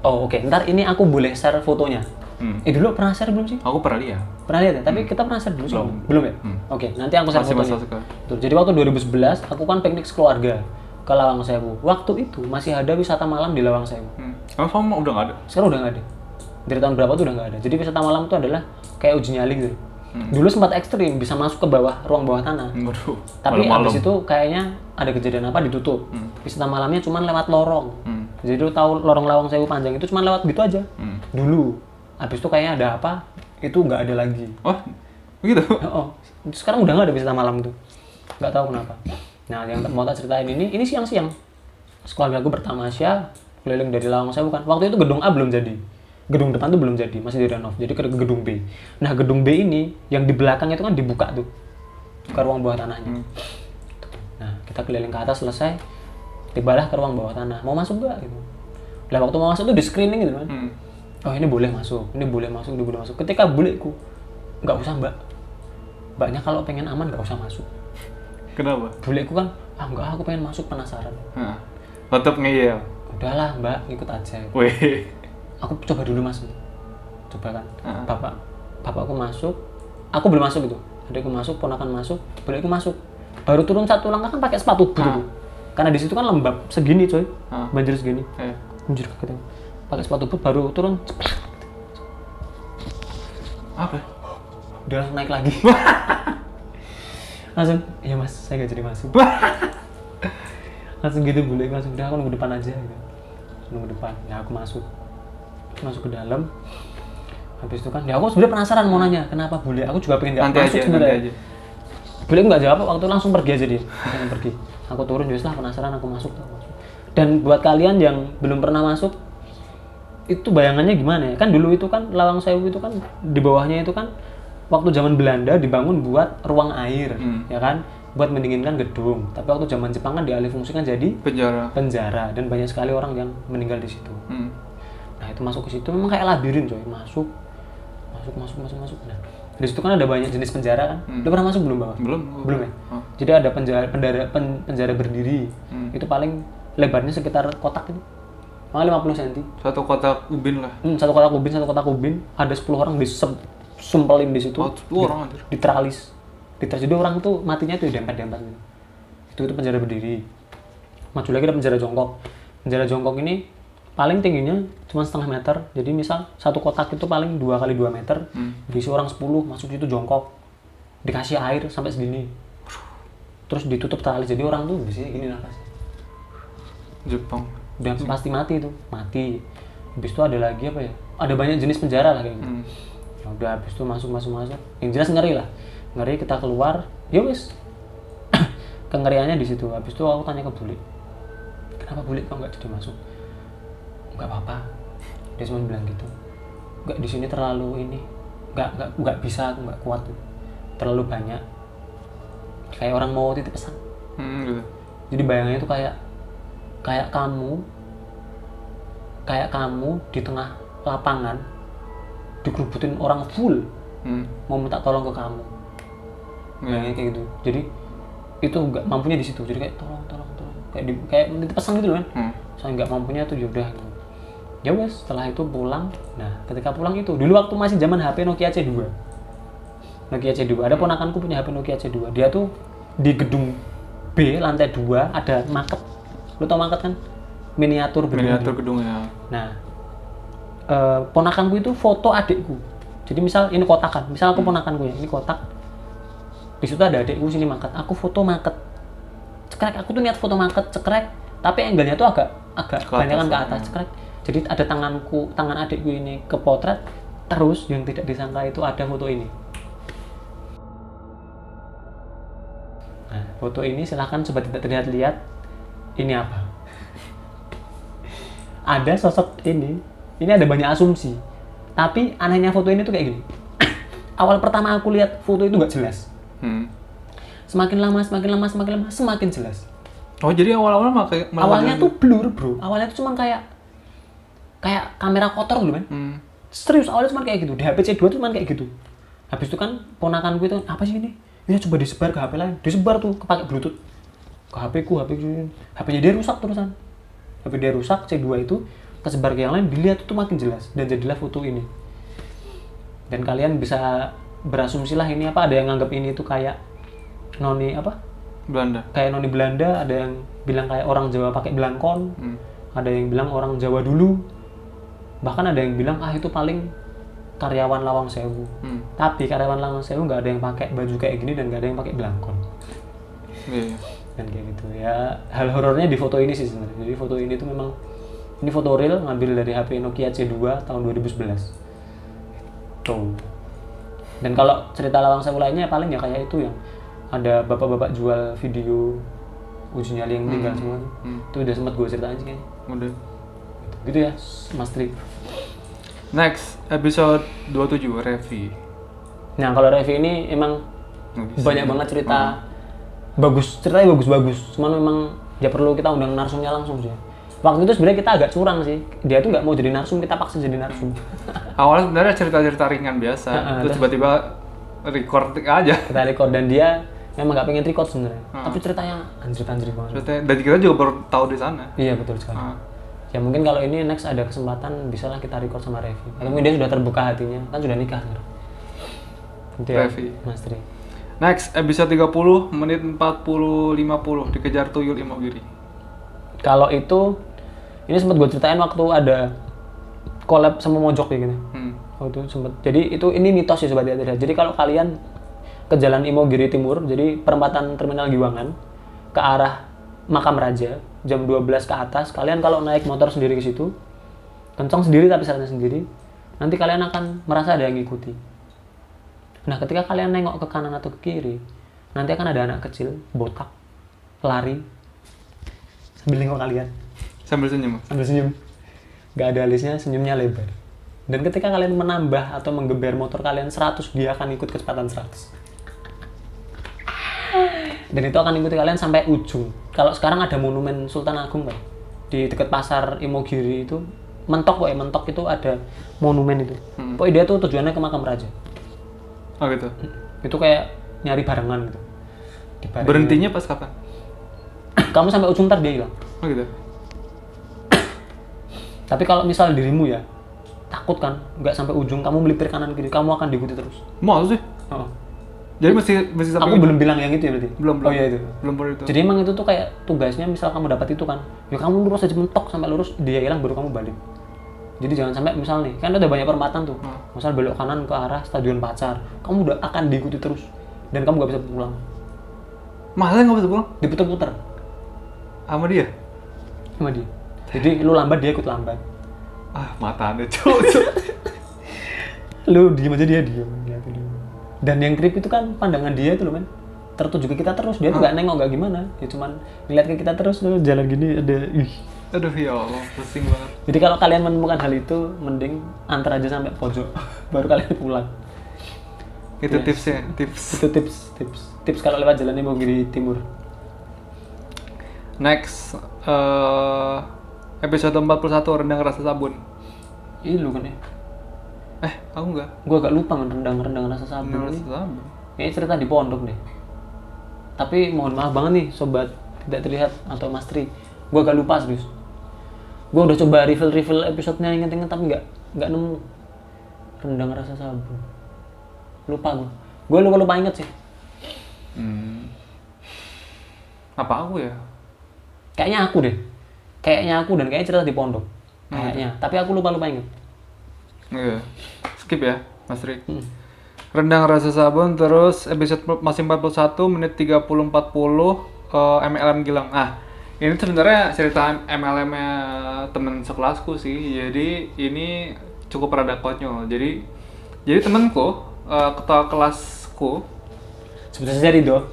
Oh oke, ntar ini aku boleh share fotonya. Dulu pernah share belum sih? Aku pernah lihat. Pernah lihat ya? Tapi kita pernah share dulu sih? Belum ya? Oke, nanti aku share Masih fotonya. Tuh, jadi waktu 2011, aku kan piknik sekeluarga ke Lawang Sewu. Waktu itu masih ada wisata malam di Lawang Sewu. Emang sama udah nggak ada? Sekarang udah nggak ada. Dari tahun berapa tuh udah nggak ada. Jadi wisata malam itu adalah kayak uji nyali gitu. Dulu sempat ekstrim, bisa masuk ke bawah, ruang bawah tanah. Waduh. Tapi abis itu kayaknya ada kejadian apa ditutup. Wisata malamnya cuma lewat lorong. Jadi lu tahu lorong Lawang Sewu panjang itu cuma lewat gitu aja. Dulu. Abis itu kayaknya ada apa, itu nggak ada lagi. Oh, begitu? Oh, sekarang udah nggak ada wisata malam tuh. Nggak tahu kenapa. Nah, yang mau tak ceritain ini siang-siang. Sekeluarga gue bertamasya keliling dari Lawang Sewu kan. Waktu itu gedung A belum jadi. Gedung depan tuh belum jadi, masih direnov. Jadi ke gedung B. Nah, gedung B ini yang di belakang itu kan dibuka tuh ke ruang bawah tanahnya. Nah, kita keliling ke atas selesai. Tibalah ke ruang bawah tanah. Mau masuk gak gitu. Lah waktu mau masuk tuh di screening gitu kan. Oh, ini boleh masuk, ini boleh masuk, ini boleh masuk. Ketika buleku, nggak usah mbak. Mbaknya kalau pengen aman nggak usah masuk. Kenapa? Buleku kan, enggak, aku pengen masuk, penasaran. Tetep ngeyel. Udahlah mbak, ngikut aja. Wih. Aku coba dulu masuk. Coba kan. Bapakku masuk, aku belum masuk gitu. Adikku masuk, ponakan masuk, buleku masuk. Baru turun satu langkah kan pakai sepatu boot itu. Karena di situ kan lembab segini coy. Banjir segini. Banjir kaget. Pakai sepatu boot baru turun. Apa? Udah langsung naik lagi. Langsung, iya mas, saya nggak jadi masuk. Langsung gitu bule, langsung udah aku nunggu depan aja gitu. Nunggu depan, ya aku masuk ke dalam. Habis itu kan, ya aku sebenarnya penasaran mau nanya kenapa bule. Aku juga pengen nggak masuk sebenarnya. Bule nggak jawab, waktu langsung pergi aja dia. Langsung pergi. Aku turun, justru penasaran aku masuk. Dan buat kalian yang belum pernah masuk, itu bayangannya gimana ya? Kan dulu itu kan Lawang Sewu itu kan di bawahnya itu kan waktu zaman Belanda dibangun buat ruang air, ya kan? Buat mendinginkan gedung. Tapi waktu zaman Jepang kan dialih fungsikan jadi penjara dan banyak sekali orang yang meninggal di situ. Nah, itu masuk ke situ memang kayak labirin coy, masuk. Nah, di situ kan ada banyak jenis penjara kan. Udah pernah masuk belum bawah? Belum ya? Jadi ada penjara berdiri. Itu paling lebarnya sekitar kotak itu. 50 cm. Satu kotak ubin lah. Satu kotak ubin, ada 10 orang disumpelin di situ. 10 orang anjir. Diteralis. Jadi orang tuh matinya tuh dempet-dempet gitu. Itu penjara berdiri. Maju lagi ada penjara jongkok. Penjara jongkok ini paling tingginya cuma setengah meter. Jadi misal satu kotak itu paling 2 kali 2 meter. Diisi orang 10 masuk situ jongkok. Dikasih air sampai segini. Terus ditutup teralis. Jadi orang tuh biasanya gini nafasnya. Jepang. Udah pasti mati itu, mati. Habis itu ada lagi apa ya? Ada banyak jenis penjara lah kayak gitu. Ya udah habis itu masuk. Yang jelas ngeri lah. Ngeri kita keluar, ya wis. Kengeriannya di situ. Habis itu aku tanya ke bule. Kenapa bule kok nggak jadi masuk? Nggak apa-apa. Dia cuma bilang gitu. Nggak di sini terlalu ini. Nggak bisa, aku nggak kuat tuh. Terlalu banyak. Kayak orang mau titip pesan. Gitu. Jadi bayangannya tuh kayak kamu di tengah lapangan dikerubutin orang full mau minta tolong ke kamu. Kayak gitu. Jadi itu nggak mampunya di situ. Jadi kayak tolong kayak minta pesan gitu kan. Saya nggak mampunya tuh yaudah gitu. Ya wes, setelah itu pulang. Nah, ketika pulang itu dulu waktu masih zaman HP Nokia C2. Ada ponakanku punya HP Nokia C2. Dia tuh di gedung B lantai 2 ada market. Lu tau market kan? Miniatur gedungnya. Nah, ponakanku itu foto adikku. Jadi misal ini kotak kan, misal aku ponakanku ya, ini kotak. Di situ ada adikku sini market. Aku foto market. Cekrek, aku tuh niat foto market, cekrek. Tapi angle-nya tuh agak banyakan ke atas, cekrek. Jadi ada tangan adikku ini ke potret. Terus yang tidak disangka itu ada foto ini. foto ini silahkan coba tidak terlihat-lihat. Ini apa? Ada sosok ini ada banyak asumsi. Tapi anehnya foto ini tuh kayak gini. Awal pertama aku lihat foto itu nggak jelas. Semakin lama semakin jelas. Oh, jadi awal-awal Awalnya tuh blur, bro. Awalnya tuh cuma kayak kamera kotor dulu, men. Serius, awalnya cuma kayak gitu. Di HP C2 tuh cuma kayak gitu. Habis itu kan ponakanku itu, apa sih ini? Ya coba disebar ke HP lain. Disebar tuh, kepake Bluetooth. Ke HP-nya dia rusak terusan. HP dia rusak, C2 itu kesebar ke yang lain, dilihat itu makin jelas. Dan jadilah foto ini. Dan kalian bisa berasumsi lah ini apa, ada yang nganggap ini tuh kayak noni apa? Belanda. Kayak noni Belanda, ada yang bilang kayak orang Jawa pakai belangkon. Ada yang bilang orang Jawa dulu. Bahkan ada yang bilang itu paling karyawan Lawang Sewu. Tapi karyawan Lawang Sewu nggak ada yang pakai baju kayak gini dan nggak ada yang pakai belangkon. Dan kayak gitu ya. Hal horornya di foto ini sih sebenarnya. Jadi foto ini tuh memang ini foto real ngambil dari HP Nokia C2 tahun 2011. Tuh. Dan kalau cerita Lawang Sewu lainnya paling ya kayak itu yang ada bapak-bapak jual video uji nyali yang meninggal semua. Itu udah sempat gue ceritain sih kayaknya. Udah. Gitu ya, Mas Tri. Next, episode 27, Revi. Nah, kalau Revi ini emang banyak banget cerita bagus, ceritanya bagus-bagus. Cuman memang ya perlu kita undang narsumnya langsung sih. Waktu itu sebenarnya kita agak curang sih. Dia tuh nggak mau jadi narsum, kita paksa jadi narsum. Awalnya sebenarnya cerita-cerita ringan biasa, terus tiba-tiba record aja. Kita record dan dia memang nggak pengen record sebenarnya. Tapi ceritanya anjir banget. Dan kita juga baru tahu di sana. Iya, betul sekali. Ya mungkin kalau ini next ada kesempatan bisalah kita record sama Revi. Atau mungkin dia sudah terbuka hatinya, kan sudah nikah sekarang. Gitu ya, Revi. Mas Tri. Next, episode 30 menit 40-50 dikejar tuyul Imogiri. Kalau itu ini sempat gue ceritain waktu ada collab sama Mojok kayak gini. Waktu sempat. Jadi ini mitos sih sobat Yatira. Jadi kalau kalian ke Jalan Imogiri Timur, jadi perempatan Terminal Giwangan ke arah Makam Raja, jam 12 ke atas, kalian kalau naik motor sendiri ke situ, kencang sendiri tapi sarannya sendiri, nanti kalian akan merasa ada yang ngikuti. Nah, ketika kalian nengok ke kanan atau ke kiri, nanti akan ada anak kecil, botak, lari, sambil nengok kalian. Sambil senyum? Sambil senyum. Gak ada alisnya, senyumnya lebar. Dan ketika kalian menambah atau menggeber motor kalian 100, dia akan ikut kecepatan 100. Dan itu akan ikuti kalian sampai ujung. Kalau sekarang ada monumen Sultan Agung kan, di dekat pasar Imogiri itu, mentok itu ada monumen itu. Pokoknya dia tuh tujuannya ke Makam Raja. Oh gitu? Itu kayak nyari barengan gitu. Berhentinya pas kapan? Kamu sampai ujung ntar dia hilang. Oh gitu? Tapi kalau misal dirimu ya, takut kan, nggak sampai ujung, kamu melipir kanan kiri, kamu akan diikuti terus. Mau sih? Jadi mesti sampai. Aku belum bilang yang itu ya berarti? Belum. Oh iya itu. Belum itu. Jadi emang itu tuh kayak tugasnya, misal kamu dapat itu kan, ya kamu lurus aja mentok sampai lurus, dia hilang baru kamu balik. Jadi jangan sampai misal nih, kan ada banyak perempatan tuh. Misal belok kanan ke arah Stadion Pacar, kamu udah akan diikuti terus dan kamu nggak bisa pulang. Masa nggak bisa pulang? Diputer-puter. Sama dia? Sama dia. Jadi lu lambat, dia ikut lambat. Mata anda cowok. Lu diem aja, dia diem. Dan yang creep itu kan pandangan dia itu loh men, tertuju ke kita terus. Dia tuh nggak nengok, nggak gimana, dia cuman ngeliat ke kita terus. Lu jalan gini ada Aduh ya Allah, pusing banget. Jadi kalau kalian menemukan hal itu, mending antar aja sampai pojok baru kalian pulang. Itu tipsnya, Itu tips kalau lewat jalan Imogiri Timur. Next, episode 41 Rendang Rasa Sabun. Ini lu kan ya? Aku enggak. Gua agak lupa kan rendang rasa sabun ini. Kayaknya cerita di pondok deh. Tapi mohon maaf banget nih sobat tidak terlihat atau Mas Tri. Gua agak lupa serius. Gua udah coba refill episodenya inget-inget tapi nggak nemu rendang rasa sabun. Lupa gua. Gua lupa inget sih. Apa aku ya? Kayaknya aku deh. Kayaknya aku dan kayaknya cerita di pondok. Kayaknya. Tapi aku lupa inget. Iya. Skip ya, Mas Rik. Rendang Rasa Sabun, terus episode masih 41 menit 30-40 MLM Gilang. Ini sebenarnya cerita MLM-nya temen sekelasku sih. Jadi ini cukup rada konyol. Jadi temenku, ketua kelasku, sebut saja Rido.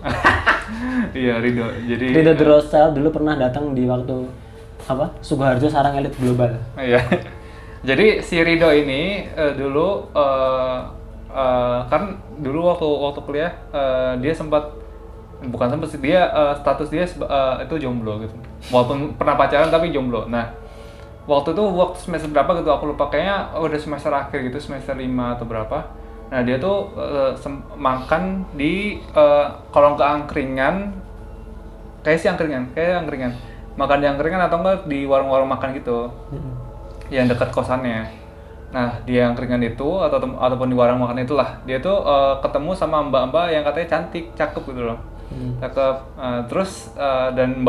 Iya, Rido. Jadi Ridho Drosel dulu pernah datang di waktu apa? Sukoharjo Sarang Elit Global. iya. Jadi si Rido ini dulu kan dulu waktu kuliah dia bukan sempat sih, dia status dia itu jomblo gitu. Walaupun pernah pacaran tapi jomblo. Nah, waktu semester berapa gitu aku lupa, kayaknya udah semester akhir gitu, semester 5 atau berapa. Nah, dia tuh makan di kalau nggak angkringan, kayak angkringan. Makan di angkringan atau enggak di warung-warung makan gitu. Yang dekat kosannya. Nah, di angkringan itu ataupun di warung makan itulah, dia tuh ketemu sama mbak-mbak yang katanya cantik, cakep gitu loh. Cakep. Terus dan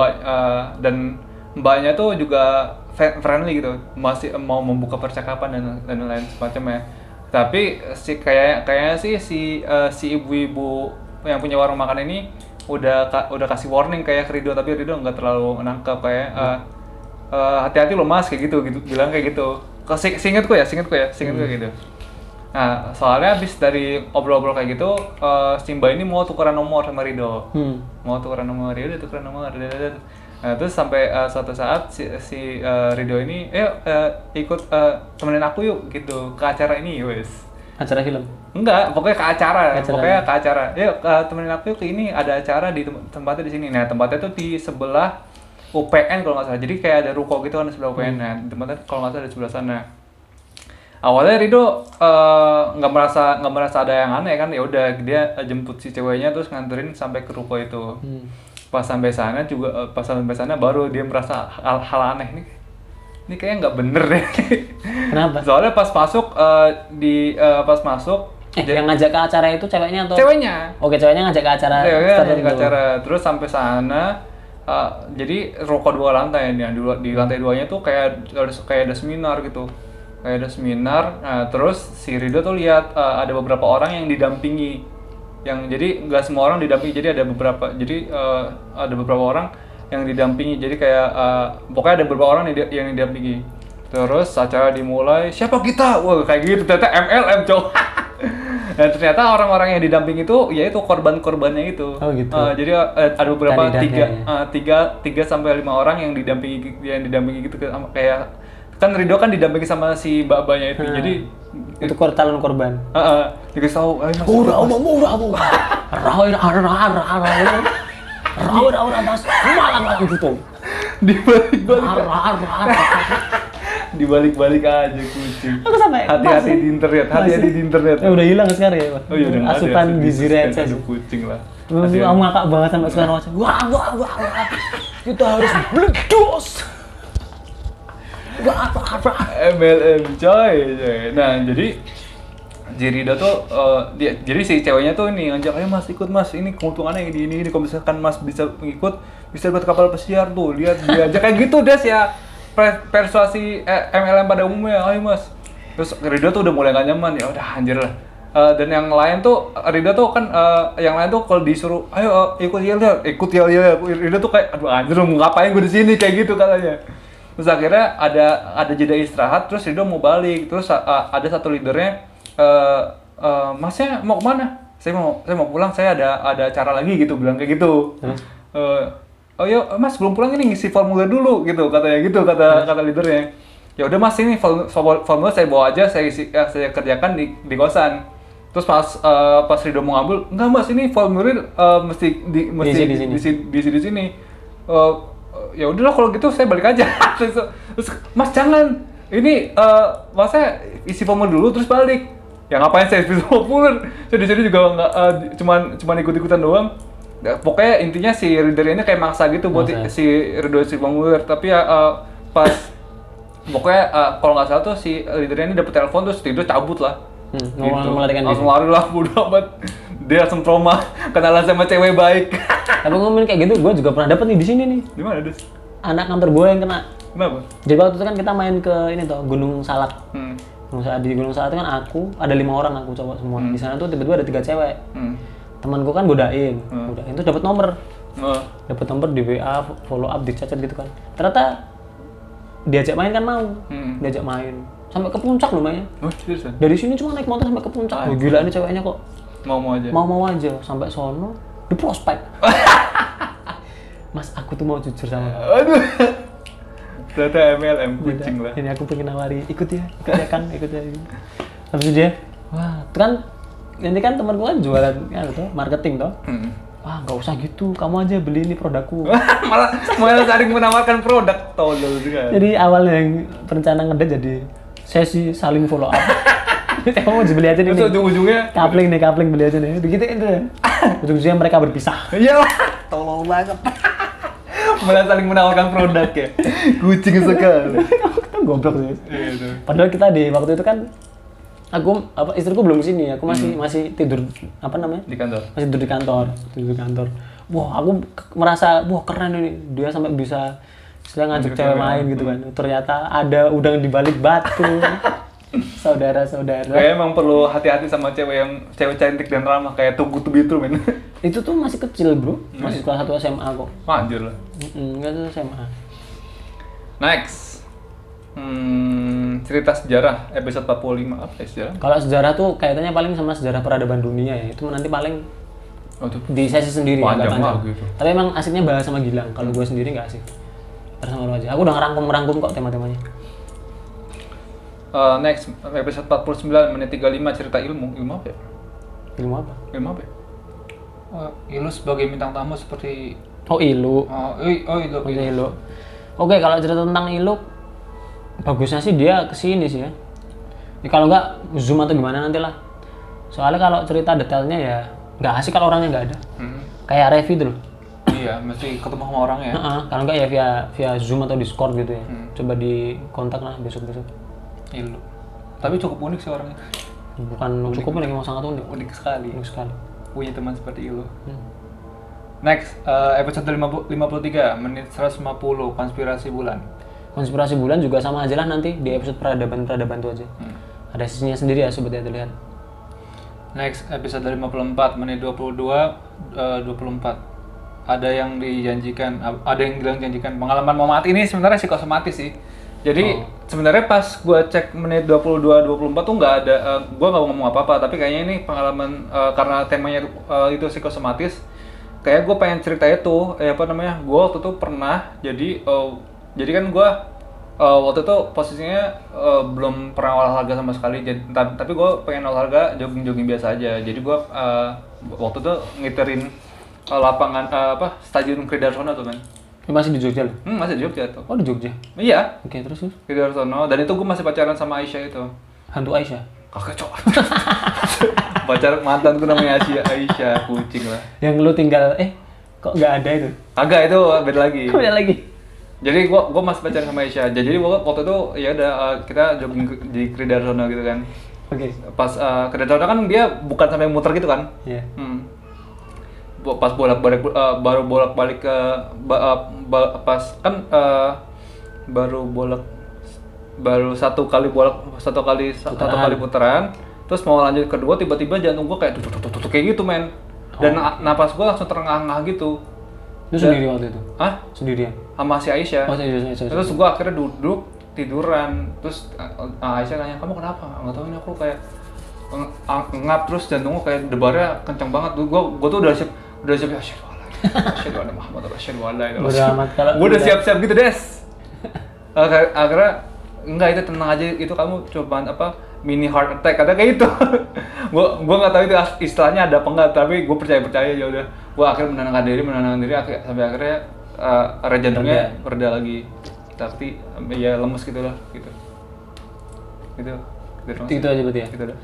mbaknya tuh juga friendly gitu, masih mau membuka percakapan dan lain semacamnya. Tapi kayaknya sih si ibu-ibu yang punya warung makan ini udah kasih warning kayak ke Rido, tapi Rido nggak terlalu nangkep, kayak hati-hati lo mas, kayak gitu bilang kayak gitu. Seingetku ya gitu. Nah, soalnya abis dari obrol-obrol kayak gitu, si Mbak ini mau tukeran nomor sama Rido. Mau tukeran nomor. Nah, terus sampai suatu saat si Rido ini, ikut temenin aku yuk gitu ke acara ini, wes. Acara film? Enggak, pokoknya ke acara. Yuk temenin aku yuk ke ini, ada acara di tempatnya di sini. Nah, tempatnya tuh di sebelah UPN kalau nggak salah. Jadi kayak ada ruko gitu kan di sebelah UPN. Nah, tempatnya kalau nggak salah di sebelah sana. Awalnya Rido nggak merasa ada yang aneh kan, ya udah dia jemput si ceweknya terus nganterin sampai ke ruko itu. Pas sampai sana baru dia merasa hal aneh nih. Ini kayaknya nggak bener deh. Kenapa? Soalnya pas masuk yang ngajak ke acara itu ceweknya atau? Ceweknya. Oke, ceweknya ngajak ke acara. Ceweknya ngajak ke acara. Terus sampai sana, jadi ruko 2 lantai nih. Di lantai 2-nya tuh kayak ada seminar gitu. Nah, terus si Rido tuh lihat ada beberapa orang yang didampingi. Jadi nggak semua orang didampingi. Jadi ada beberapa orang yang didampingi. Jadi kayak pokoknya ada beberapa orang yang didampingi. Terus acara dimulai, siapa kita? Wah, kayak gitu, ternyata MLM cowok. Dan ternyata orang-orang yang didampingi itu yaitu korban-korbannya itu. Oh gitu. Jadi ada beberapa Kandidatnya. 3 sampai 5 orang yang didampingi gitu, kayak kan Rido kan didampingi sama si mbak-mbaknya itu. Jadi itu calon korban. dikasih tahu, ayo mas. Rawir mas, malang lagi gitu. Dibalik aja kucing. Aku sampai Hati-hati di internet. Udah hilang sekarang ya, Pak. Oh iya, udah nggak ada. Asupan gizi receh. Ada kucing lah. Aku ngakak banget sampai sekarang macam. Wah. Kita harus meledos. MLM coy. Nah, jadi Rido tuh jadi si ceweknya tuh ini ngajak, ayo mas ikut mas, ini keuntungannya ini kalau misalkan mas bisa mengikut bisa buat kapal pesiar tuh, lihat dia aja kayak gitu deh ya, persuasi MLM pada umumnya, ayo mas. Terus Rido tuh udah mulai gak nyaman, ya udah anjir lah. Dan yang lain tuh Rido tuh kan yang lain tuh kalau disuruh ayo ikut yel Rido tuh kayak aduh anjir mau ngapain gue di sini kayak gitu katanya. Terus akhirnya ada jeda istirahat, terus Rido mau balik, terus ada satu leadernya, masnya mau kemana? Saya mau pulang, saya ada acara lagi gitu, bilang kayak gitu. Oh iya mas belum pulang ini ngisi formulir dulu gitu kata leadernya. Ya udah mas ini formulir saya bawa aja, saya kerjakan di kosan. Terus pas Rido mau ngambil, enggak mas ini formulir mesti di sini. Ya udahlah kalau gitu saya balik aja. Terus mas jangan, ini masa isi formulir dulu terus balik. Ya ngapain saya isi formulir? Saya di sini juga nggak cuman ikut-ikutan doang. Pokoknya intinya si leader ini kayak maksa gitu buat si Rido isi formulir. Tapi ya pas pokoknya kalau nggak salah tuh si leadernya ini dapet telepon terus Rido cabut lah. Gitu. Langsung lari lah, bodo amat. Dia langsung trauma, kenalan sama cewek baik. Tapi ngomongin kayak gitu, gue juga pernah dapet nih di sini nih. Di mana, Des? Anak kantor gue yang kena. Kenapa? Jadi waktu itu kan kita main ke ini toh, Gunung Salak. Di Gunung Salak itu kan ada 5 orang aku cowok semua. Di sana tuh tiba-tiba ada 3 cewek. Temanku kan godain tuh dapat nomor. Dapat nomor di WA, follow up, di chat gitu kan. Ternyata diajak main kan mau. Diajak main. Sampai ke puncak lumayan. Oh, seriusan? Dari sini cuma naik motor sampai ke puncak. Gila ini ceweknya kok. Mau aja. Mau aja sampai sono di prospek. Mas aku tuh mau jujur sama kamu. Aduh. Ternyata MLM kucing lah. Ini aku pengen nawari, ikut ya Kang, ikut ya. Habis itu dia, wah, itu kan ini kan temanku kan jualan kan tuh, marketing toh. Wah, nggak usah gitu, kamu aja beli ini produkku. malah saling menawarkan produk, tolol juga. Jadi awalnya yang perencana ngedate jadi sesi saling follow up. Kamu mau beli aja nih. Terus ujung-ujungnya Kapling beli aja nih. Begitu itu. Ujung-ujungnya mereka berpisah. Iya lah, tolol banget. Malah saling menawarkan produk ya. Kucing sekali. Kita goblok sih. Iya tuh. Padahal kita di waktu itu kan istriku belum sini, aku masih tidur apa namanya? Di kantor. Masih tidur di kantor. Wah, aku merasa wah keren ini. Dia sampai bisa ngajak cewek main gitu kan. Ternyata ada udang di balik batu. Saudara-saudara. Kayak emang perlu hati-hati sama cewek cantik dan ramah kayak Tugu Tubitu men. Itu tuh masih kecil, Bro. Masih kelas 1 SMA kok. Anjir lah. Enggak tuh SMA. Next. Cerita sejarah episode 45 apa ya sejarah? Kalau sejarah tuh kaitannya paling sama sejarah peradaban dunia ya. Itu nanti paling di sesi sendiri panjang agak panjang. gitu. Tapi emang asiknya bahas sama Gilang. Kalau gue sendiri nggak asik. Bersama lo aja. Aku udah ngerangkum kok tema-temanya. Next episode 49 menit 35 cerita ilmu apa ya? Ilmu apa? Ilmu apa ya? Ilmu sebagai bintang tamu seperti Ilu. Ilu. Oke, kalau cerita tentang Ilu bagusnya sih dia kesini sih ya. Kalau nggak zoom atau gimana nanti lah. Soalnya kalau cerita detailnya ya nggak asik kalau orangnya nggak ada. Kayak Revi tuh loh. Iya, mesti ketemu sama orangnya. Kalau nggak ya via zoom atau Discord gitu ya. Coba di kontak lah besok-besok. Ilu. Tapi cukup unik sih orangnya. Bukan cukup unik, emang sangat unik. Unik sekali. Punya teman seperti Ilu. Next, episode 53 menit 150 konspirasi bulan. Konspirasi bulan juga sama aja lah nanti di episode peradaban itu aja. Ada sisinya sendiri ya sobat ya, lihat. Next, episode 54 menit 24. Ada yang dijanjikan pengalaman mau mati ini sebenarnya psikosomatis sih. Jadi sebenarnya pas gue cek menit 22-24 tuh nggak ada, gue nggak ngomong apa-apa, tapi kayaknya ini pengalaman karena temanya itu psikosomatis, kayak gue pengen cerita itu, gue waktu itu pernah, jadi kan gue waktu itu posisinya belum pernah olahraga sama sekali, tapi gue pengen olahraga jogging biasa aja, jadi gue waktu itu ngiterin lapangan Stadion Kridarsono tuh kan. Masih di Jogja loh? Masih di Jogja tuh. Oh di Jogja? Iya. Oke, terus? Kridarsono, dan itu gue masih pacaran sama Aisyah itu. Hantu Aisyah? Kakak cowok. Pacar mantanku namanya Aisyah, kucing lah. Yang lu tinggal, kok nggak ada itu? Kagak, itu beda lagi. Beda lagi? Jadi gua masih pacaran sama Aisyah. Jadi waktu itu ya udah kita jogging di Kridarsono gitu kan. Oke. Pas Kridarsono kan dia bukan sampai muter gitu kan. Iya. Pas bolak-balik baru bolak-balik ke pas kan baru satu kali putaran, terus mau lanjut kedua tiba-tiba jantung gua kayak tuh kayak gitu men, dan napas gua langsung terengah-engah gitu. Lu sendiri waktu itu? Hah? Sendirian? Sama si Aisyah. Oh, Aisyah. Terus gua akhirnya duduk tiduran, terus Aisyah nanya, kamu kenapa? Nggak tahu, ini aku kayak ngap, terus jantungku kayak debarnya kencang banget. Gua tuh udah siap asyhadu anna Muhammadar Rasulullah. Gua udah siap-siap gitu, Des. Akhirnya enggak, itu tenang aja, itu kamu cobaan mini heart attack, kata kayak gitu. gua nggak tahu itu istilahnya ada apa enggak, tapi gua percaya ya udah. Gua akhirnya menenangkan diri sampai akhirnya jantungnya reda lagi. Tapi ya lemes gitu lah gitu. Itu aja berarti ya? Gitu dah.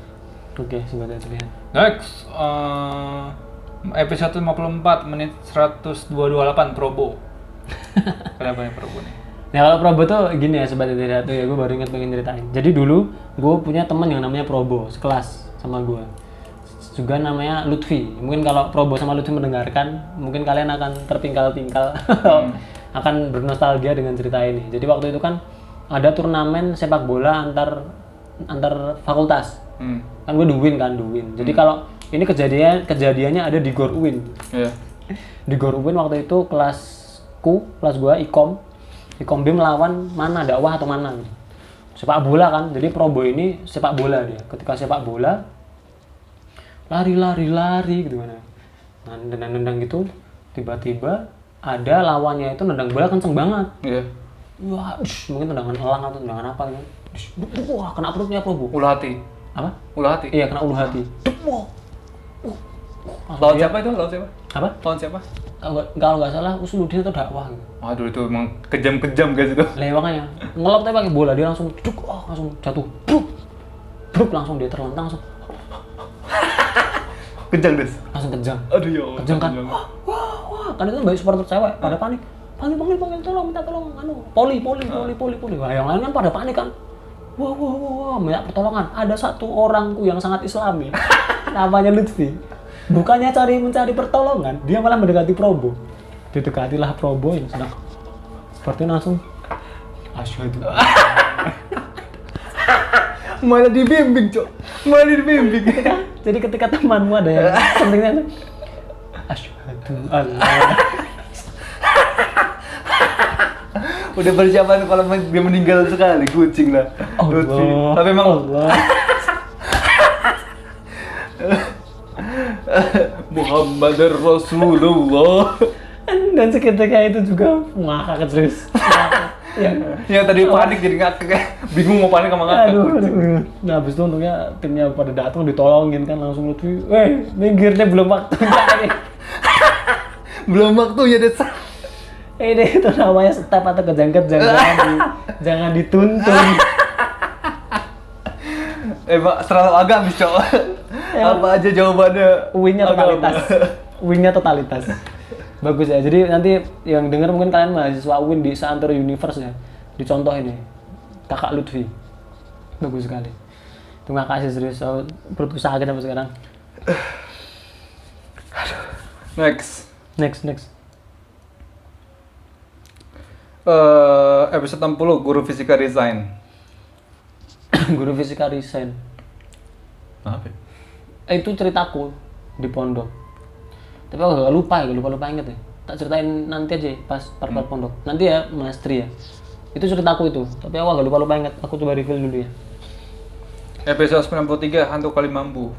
Oke, sebentar terlihat. Next, episode 54 menit 128 Probo. Kenapa yang Probo nih? Nah kalau Probo tuh gini ya sobat tidak tuh ya, gue baru ingat pengen ceritain. Jadi dulu gue punya teman yang namanya Probo, sekelas sama gue. Juga namanya Lutfi. Mungkin kalau Probo sama Lutfi mendengarkan, mungkin kalian akan terpingkal-pingkal, akan bernostalgia dengan cerita ini. Jadi waktu itu kan ada turnamen sepak bola antar fakultas. Kan gue Duwin. Jadi kalau ini kejadiannya ada di Gor Uin. Yeah. Di Gor Uin waktu itu kelas gue Ikom BIM lawan mana, dakwah atau mana gitu. Sepak bola kan. Jadi Probo ini sepak bola dia. Ketika sepak bola lari gitu kan. Nendang gitu, tiba-tiba ada lawannya itu nendang bola kenceng banget. Iya. Wah, mungkin tendangan elang atau tendangan apa gitu. Wah, kena perutnya Probo. Ulu hati. Apa? Ulu hati. Iya, kena ulu hati. Wah. Lawan siapa itu? Lawan siapa? Apa? Lawan siapa? Kalau nggak salah Usuluddin atau dakwah gitu. Waduh, itu emang kejam-kejam guys itu. Lah makanya ngelop tapi pakai bola dia langsung cuk, langsung jatuh. Bruk langsung dia terlentang langsung. Kejam, guys. Langsung kejang. Aduh ya Allah. Kejang kan. Wah. Kan itu banyak supporter cewek pada panik. Panggil tolong, minta tolong anu. Poli. Wah, yang lain kan pada panik kan. Wah, minta pertolongan. Ada satu orangku yang sangat islami. Namanya Lutfi. Bukannya mencari pertolongan, dia malah mendekati Probo. Didekatilah Probo yang sedang seperti langsung asyhadu. Malah dibimbing, Cok. Jadi ketika temanmu ada yang pentingnya asyhadu Allah. Udah persiapan kalau dia meninggal sekali, kucing lah. Lutfi. Tapi emang Allah. Muhammad Rasulullah. Dan seketika itu juga ngakak terus. Yang tadi panik jadi ngakak, bingung mau panik sama ngakak. Aduh. Nah, habis itu untungnya timnya pada datang ditolongin kan langsung Lutfi. Minggirnya belum waktunya. Belum waktunya desa. Ini itu namanya step atau kejang-kejang, jangan dituntun. Emang selalu agamis, Cok. Apa aja jawabannya? Win-nya totalitas. Bagus ya. Jadi nanti yang dengar mungkin kalian mahasiswa Win di Seantero Universe ya. Dicontoh ini. Kakak Lutfi. Bagus sekali. Terima kasih serius berusaha kita sampai sekarang. Next. Episode 60, guru fisika resign. Guru fisika resign. Apa? Itu ceritaku di pondok. Tapi aku gak lupa inget ya. Tak ceritain nanti aja pas part-part pondok. Nanti ya Mas Tri ya. Itu ceritaku itu. Tapi aku agak lupa inget. Aku coba reveal dulu ya. Episode 93, hantu kali mambu.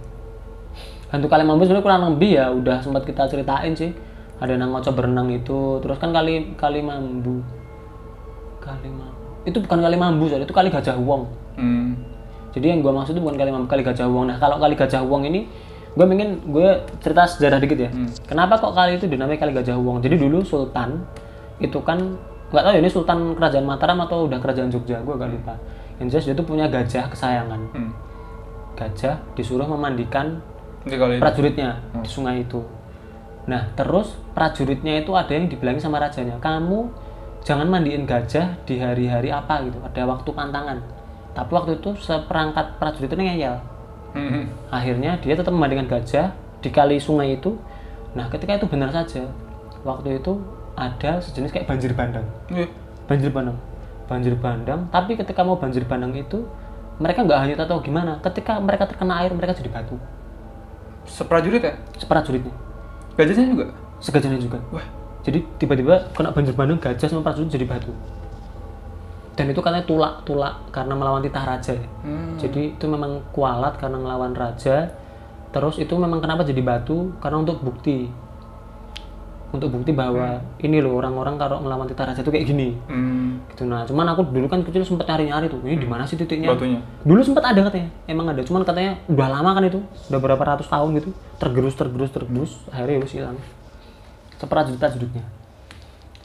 Hantu kali mambu sebenarnya kurang lebih ya udah sempat kita ceritain sih. Ada yang ngocok berenang itu, terus kan kali mambu. Itu bukan kali mambu, soalnya itu kali Gajah Wong. Jadi yang gue maksud itu bukan kali Gajah Wong. Nah, kalau kali Gajah Wong ini gue cerita sejarah dikit ya. Kenapa kok kali itu dinamai kali Gajah Wong? Jadi dulu sultan itu kan nggak tahu ya ini sultan kerajaan Mataram atau udah kerajaan Jogja, gue agak lupa. Yang jelas dia tuh punya gajah kesayangan. Gajah disuruh memandikan prajuritnya di sungai itu. Nah, terus prajuritnya itu ada yang dibilangin sama rajanya, kamu jangan mandiin gajah di hari-hari apa gitu, ada waktu pantangan. Tapi waktu itu seperangkat prajurit itu ngeyel. Akhirnya dia tetap memandikan gajah di kali sungai itu. Nah, ketika itu benar saja, waktu itu ada sejenis kayak banjir bandang. Banjir bandang, tapi ketika mau banjir bandang itu, mereka nggak hanya tahu gimana, ketika mereka terkena air, mereka jadi batu. Seprajurit ya? Seprajuritnya. Gajahnya juga? Segajahnya juga. Wah. Jadi tiba-tiba kena banjir bandang, gajah sama prajurit jadi batu. Dan itu katanya tulak karena melawan titah raja ya. Jadi itu memang kualat karena melawan raja. Terus itu memang kenapa jadi batu? Karena untuk bukti bahwa ini loh orang-orang kalau melawan titah raja itu kayak gini. Gitu. Nah, cuman aku dulu kan kecil sempat nyari-nyari tuh. Ini di mana sih titiknya? Batunya. Dulu sempat ada katanya. Emang ada, cuman katanya udah lama kan itu. Udah berapa ratus tahun gitu. Tergerus. Akhirnya ya hilang. Seprajurit-prajuritnya.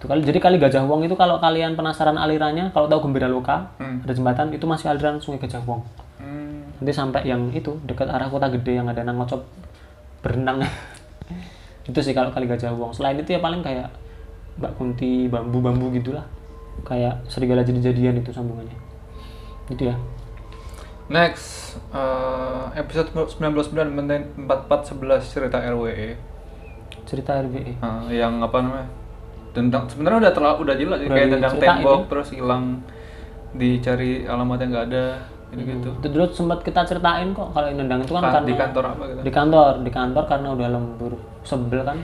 Itu kali. Jadi kali Gajah Wong itu kalau kalian penasaran alirannya, kalau tahu Gembira Loka, ada jembatan itu masih aliran Sungai Gajah Wong. Nanti sampai yang itu dekat arah Kota Gede yang ada nang ngocop berenang. Itu sih kalau kali Gajah Wong. Selain itu ya paling kayak Mbak Kunti, bambu-bambu gitulah. Kayak serigala jadi-jadian itu sambungannya. Gitu ya. Next, episode 99 menit 4411 cerita RWE. Cerita RWE. Yang apa namanya? Tentang sebenarnya udah jelas kayak tentang tembok ini. Terus hilang, dicari alamatnya nggak ada. Gitu. Itu dulu sempat kita ceritain kok kalau nendang itu kan karena di kantor apa gitu? Di kantor karena udah lembur sebel kan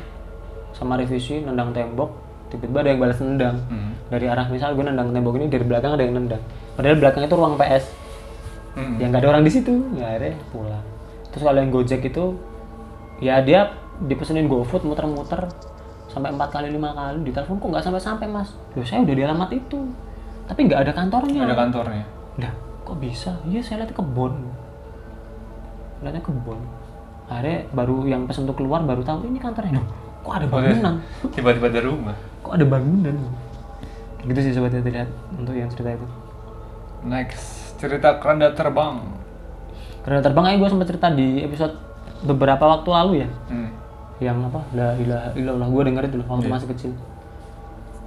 sama revisi nendang tembok, tiba-tiba ada yang balas nendang dari arah, misal gue nendang tembok ini dari belakang ada yang nendang, padahal belakang itu ruang PS yang nggak ada orang di situ, nggak ada pulang. Terus kalau yang Gojek itu ya dia dipesenin GoFood muter-muter sampai 4 kali 5 kali di telepon kok nggak sampai mas. Loh saya udah di alamat itu tapi nggak ada kantornya. Ada kantornya. Udah kok bisa? Iya saya lihat kebun. Lihatnya kebun. Akhirnya baru yang pesan untuk keluar baru tahu ini kantornya. Loh, kok ada bangunan? Tiba-tiba ada rumah. Kok ada bangunan? Gitu sih sobat lihat untuk yang cerita itu. Next, cerita keranda terbang. Keranda terbang aja gue sempat cerita di episode beberapa waktu lalu ya. Yang apa? La ilaha illallah, gue denger itu loh waktu masih kecil.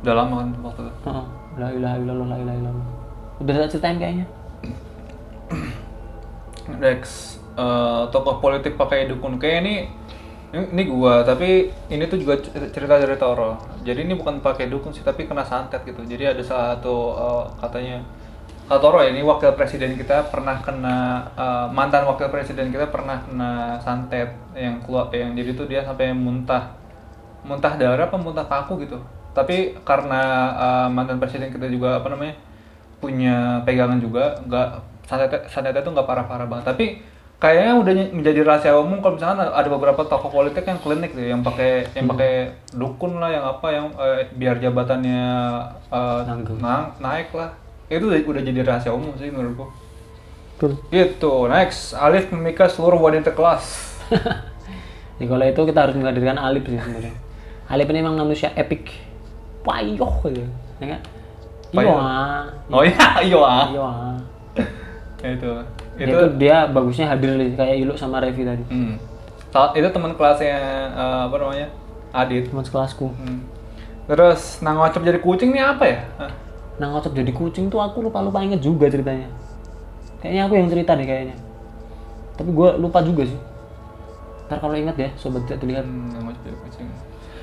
Udah lama kan waktu itu. La ilaha illallah, la ilaha illallah. Udah saya ceritain kayaknya. Next, tokoh politik pakai dukun. Kayak ini gua, tapi ini tuh juga cerita dari Toro. Jadi ini bukan pakai dukun sih, tapi kena santet gitu. Jadi ada salah satu katanya Toro ya, ini wakil presiden kita pernah kena mantan wakil presiden kita pernah kena santet yang keluar, yang jadi tuh dia sampai muntah darah apa muntah kaku gitu. Tapi karena mantan presiden kita juga apa namanya punya pegangan juga, nggak santetnya tuh nggak parah-parah banget. Tapi kayaknya udah menjadi rahasia umum kalau misalnya ada beberapa tokoh politik yang klinik tuh yang pakai dukun lah, yang apa yang biar jabatannya naik lah. Itu udah jadi rahasia umum sih menurutku. Betul. Gitu. Next, Alif memikat seluruh wanita kelas. Ya kalau itu kita harus menghadirkan Alif sih sebenarnya. Alif ini memang manusia epic. Payoh gitu. Ya enggak? Iya. Oh iya, iya. Itu dia bagusnya hadir kayak Iluk sama Revi tadi. Itu teman kelasnya apa namanya? Adit. Teman sekelasku. Terus ngocop jadi kucing nih apa ya? Ngocop jadi kucing tuh aku lupa inget juga ceritanya. Kayaknya aku yang cerita deh kayaknya. Tapi gue lupa juga sih. Ntar kalau ingat ya, sobat tidak terlihat. Ngocop jadi kucing.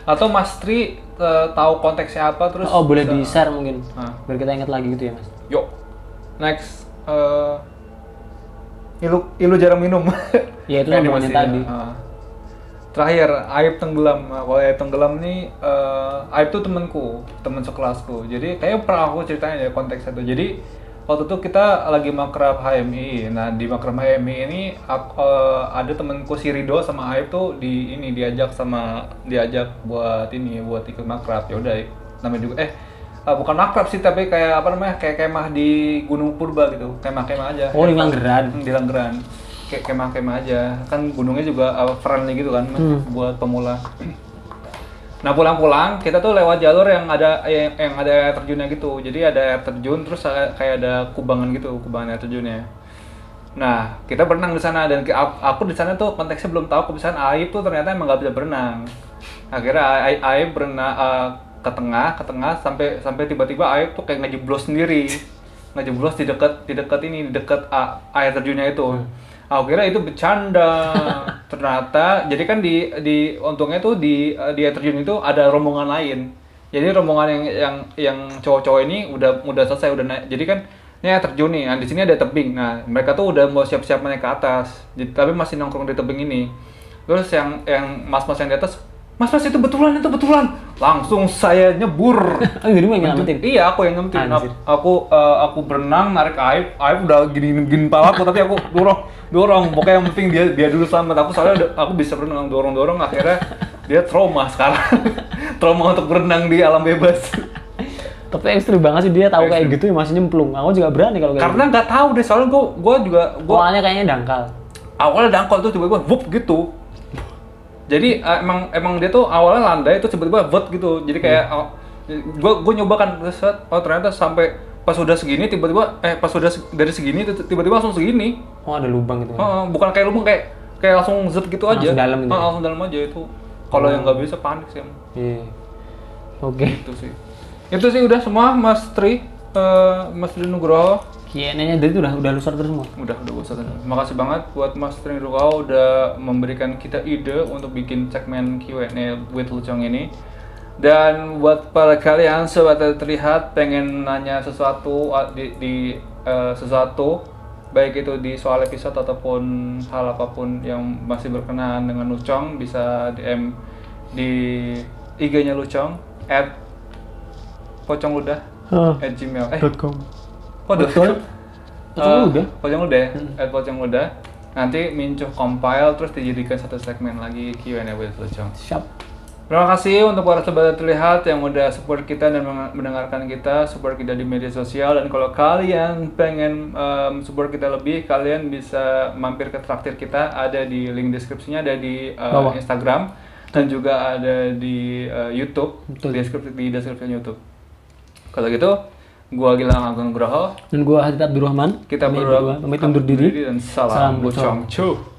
Atau Mas Tri tahu konteksnya apa terus? Oh boleh di-share mungkin. Biar kita ingat lagi gitu ya Mas. Yuk. Next. Ilu jarang minum. Ya itu yang tadi. Terakhir, Aib tenggelam. Kalau Aib tenggelam nih, Aib tuh temen sekelasku. Jadi kayaknya pernah aku ceritain ya konteksnya tuh. Jadi waktu itu kita lagi makrab HMI. Nah di makrab HMI ini ada temenku si Rido sama Aib tuh diajak buat ikut makrab. Ya udah, namanya juga bukan makrab sih, tapi kayak apa namanya, kayak kemah di Gunung Purba gitu, kemah aja. Oh di Langgeran. Di Langgeran. Kayak kemah aja, kan gunungnya juga friendly gitu kan, buat pemula. Nah pulang kita tuh lewat jalur yang ada air terjunnya gitu. Jadi ada air terjun, terus kayak ada kubangan air terjunnya. Nah kita berenang di sana, dan aku di sana tuh konteksnya belum tahu kebiasaan Aib tuh ternyata emang nggak bisa berenang. Akhirnya Aib berenang ke tengah sampai tiba-tiba Aib tuh kayak ngejeblos sendiri, di dekat air terjunnya itu. Aku kira itu bercanda. Ternyata jadi kan di untungnya tuh di air terjun itu ada rombongan lain. Jadi rombongan yang cowok-cowok ini udah selesai, udah naik. Jadi kan ini air terjun nih. Nah, di sini ada tebing. Nah, mereka tuh udah mau siap-siap naik ke atas. Tapi masih nongkrong di tebing ini. Terus yang mas-mas yang di atas, Mas itu betulan. Langsung saya nyebur. Jadi mau nyelamatin? Iya, aku yang nyelamatin. Aku berenang, narik Aib udah gini pala aku, tapi aku dorong. Pokoknya yang penting dia dulu selamat. Aku soalnya aku bisa berenang, dorong. Akhirnya dia trauma sekarang. Trauma untuk berenang di alam bebas. Tapi ekstrim banget sih dia tahu kayak gitu ya masih nyemplung. Aku juga berani kalau kayak karena nggak tahu deh, soalnya gue awalnya kayaknya dangkal. Awalnya dangkal tuh tiba-tiba wup gitu. Jadi emang dia tuh awalnya landai itu tiba-tiba vot gitu. Jadi kayak gue nyoba kan, ternyata sampai pas udah segini tiba-tiba pas udah dari segini tiba-tiba langsung segini. Oh ada lubang gitu. Bukan kayak lubang, kayak langsung zet gitu aja. Langsung dalam gitu. Langsung dalam aja itu. Kalau yang nggak bisa panik sih. Iya. Oke. Itu sih udah semua Mas Tri Nugroho. Q&A-nya dari itu udah lusar terus semua. Udah lusar. Makasih banget buat Mas Tri Nugroho udah memberikan kita ide untuk bikin segmen Q&A with Lucong ini. Dan buat para kalian sobat terlihat pengen nanya sesuatu di sesuatu, baik itu di soal episode ataupun hal apapun yang masih berkenaan dengan Lucong, bisa DM di IG-nya Lucong @pocongludah@gmail.com. Betul. Pocong Ludah ya? Pocong Ludah. Nanti Mincuh compile terus dijadikan satu segmen lagi Q&A with Lucong. Siap. Terima kasih untuk para sobat terlihat yang udah support kita dan mendengarkan kita, support kita di media sosial. Dan kalau kalian pengen support kita lebih, kalian bisa mampir ke traktir kita, ada di link deskripsinya, ada di Instagram dan juga ada di YouTube. Di deskripsi YouTube. Kalau gitu, gua Gilang Agung Nugroho dan gua Hadid Abdurrahman. Kita berdua pamit undur diri dan salam Bocong Cu.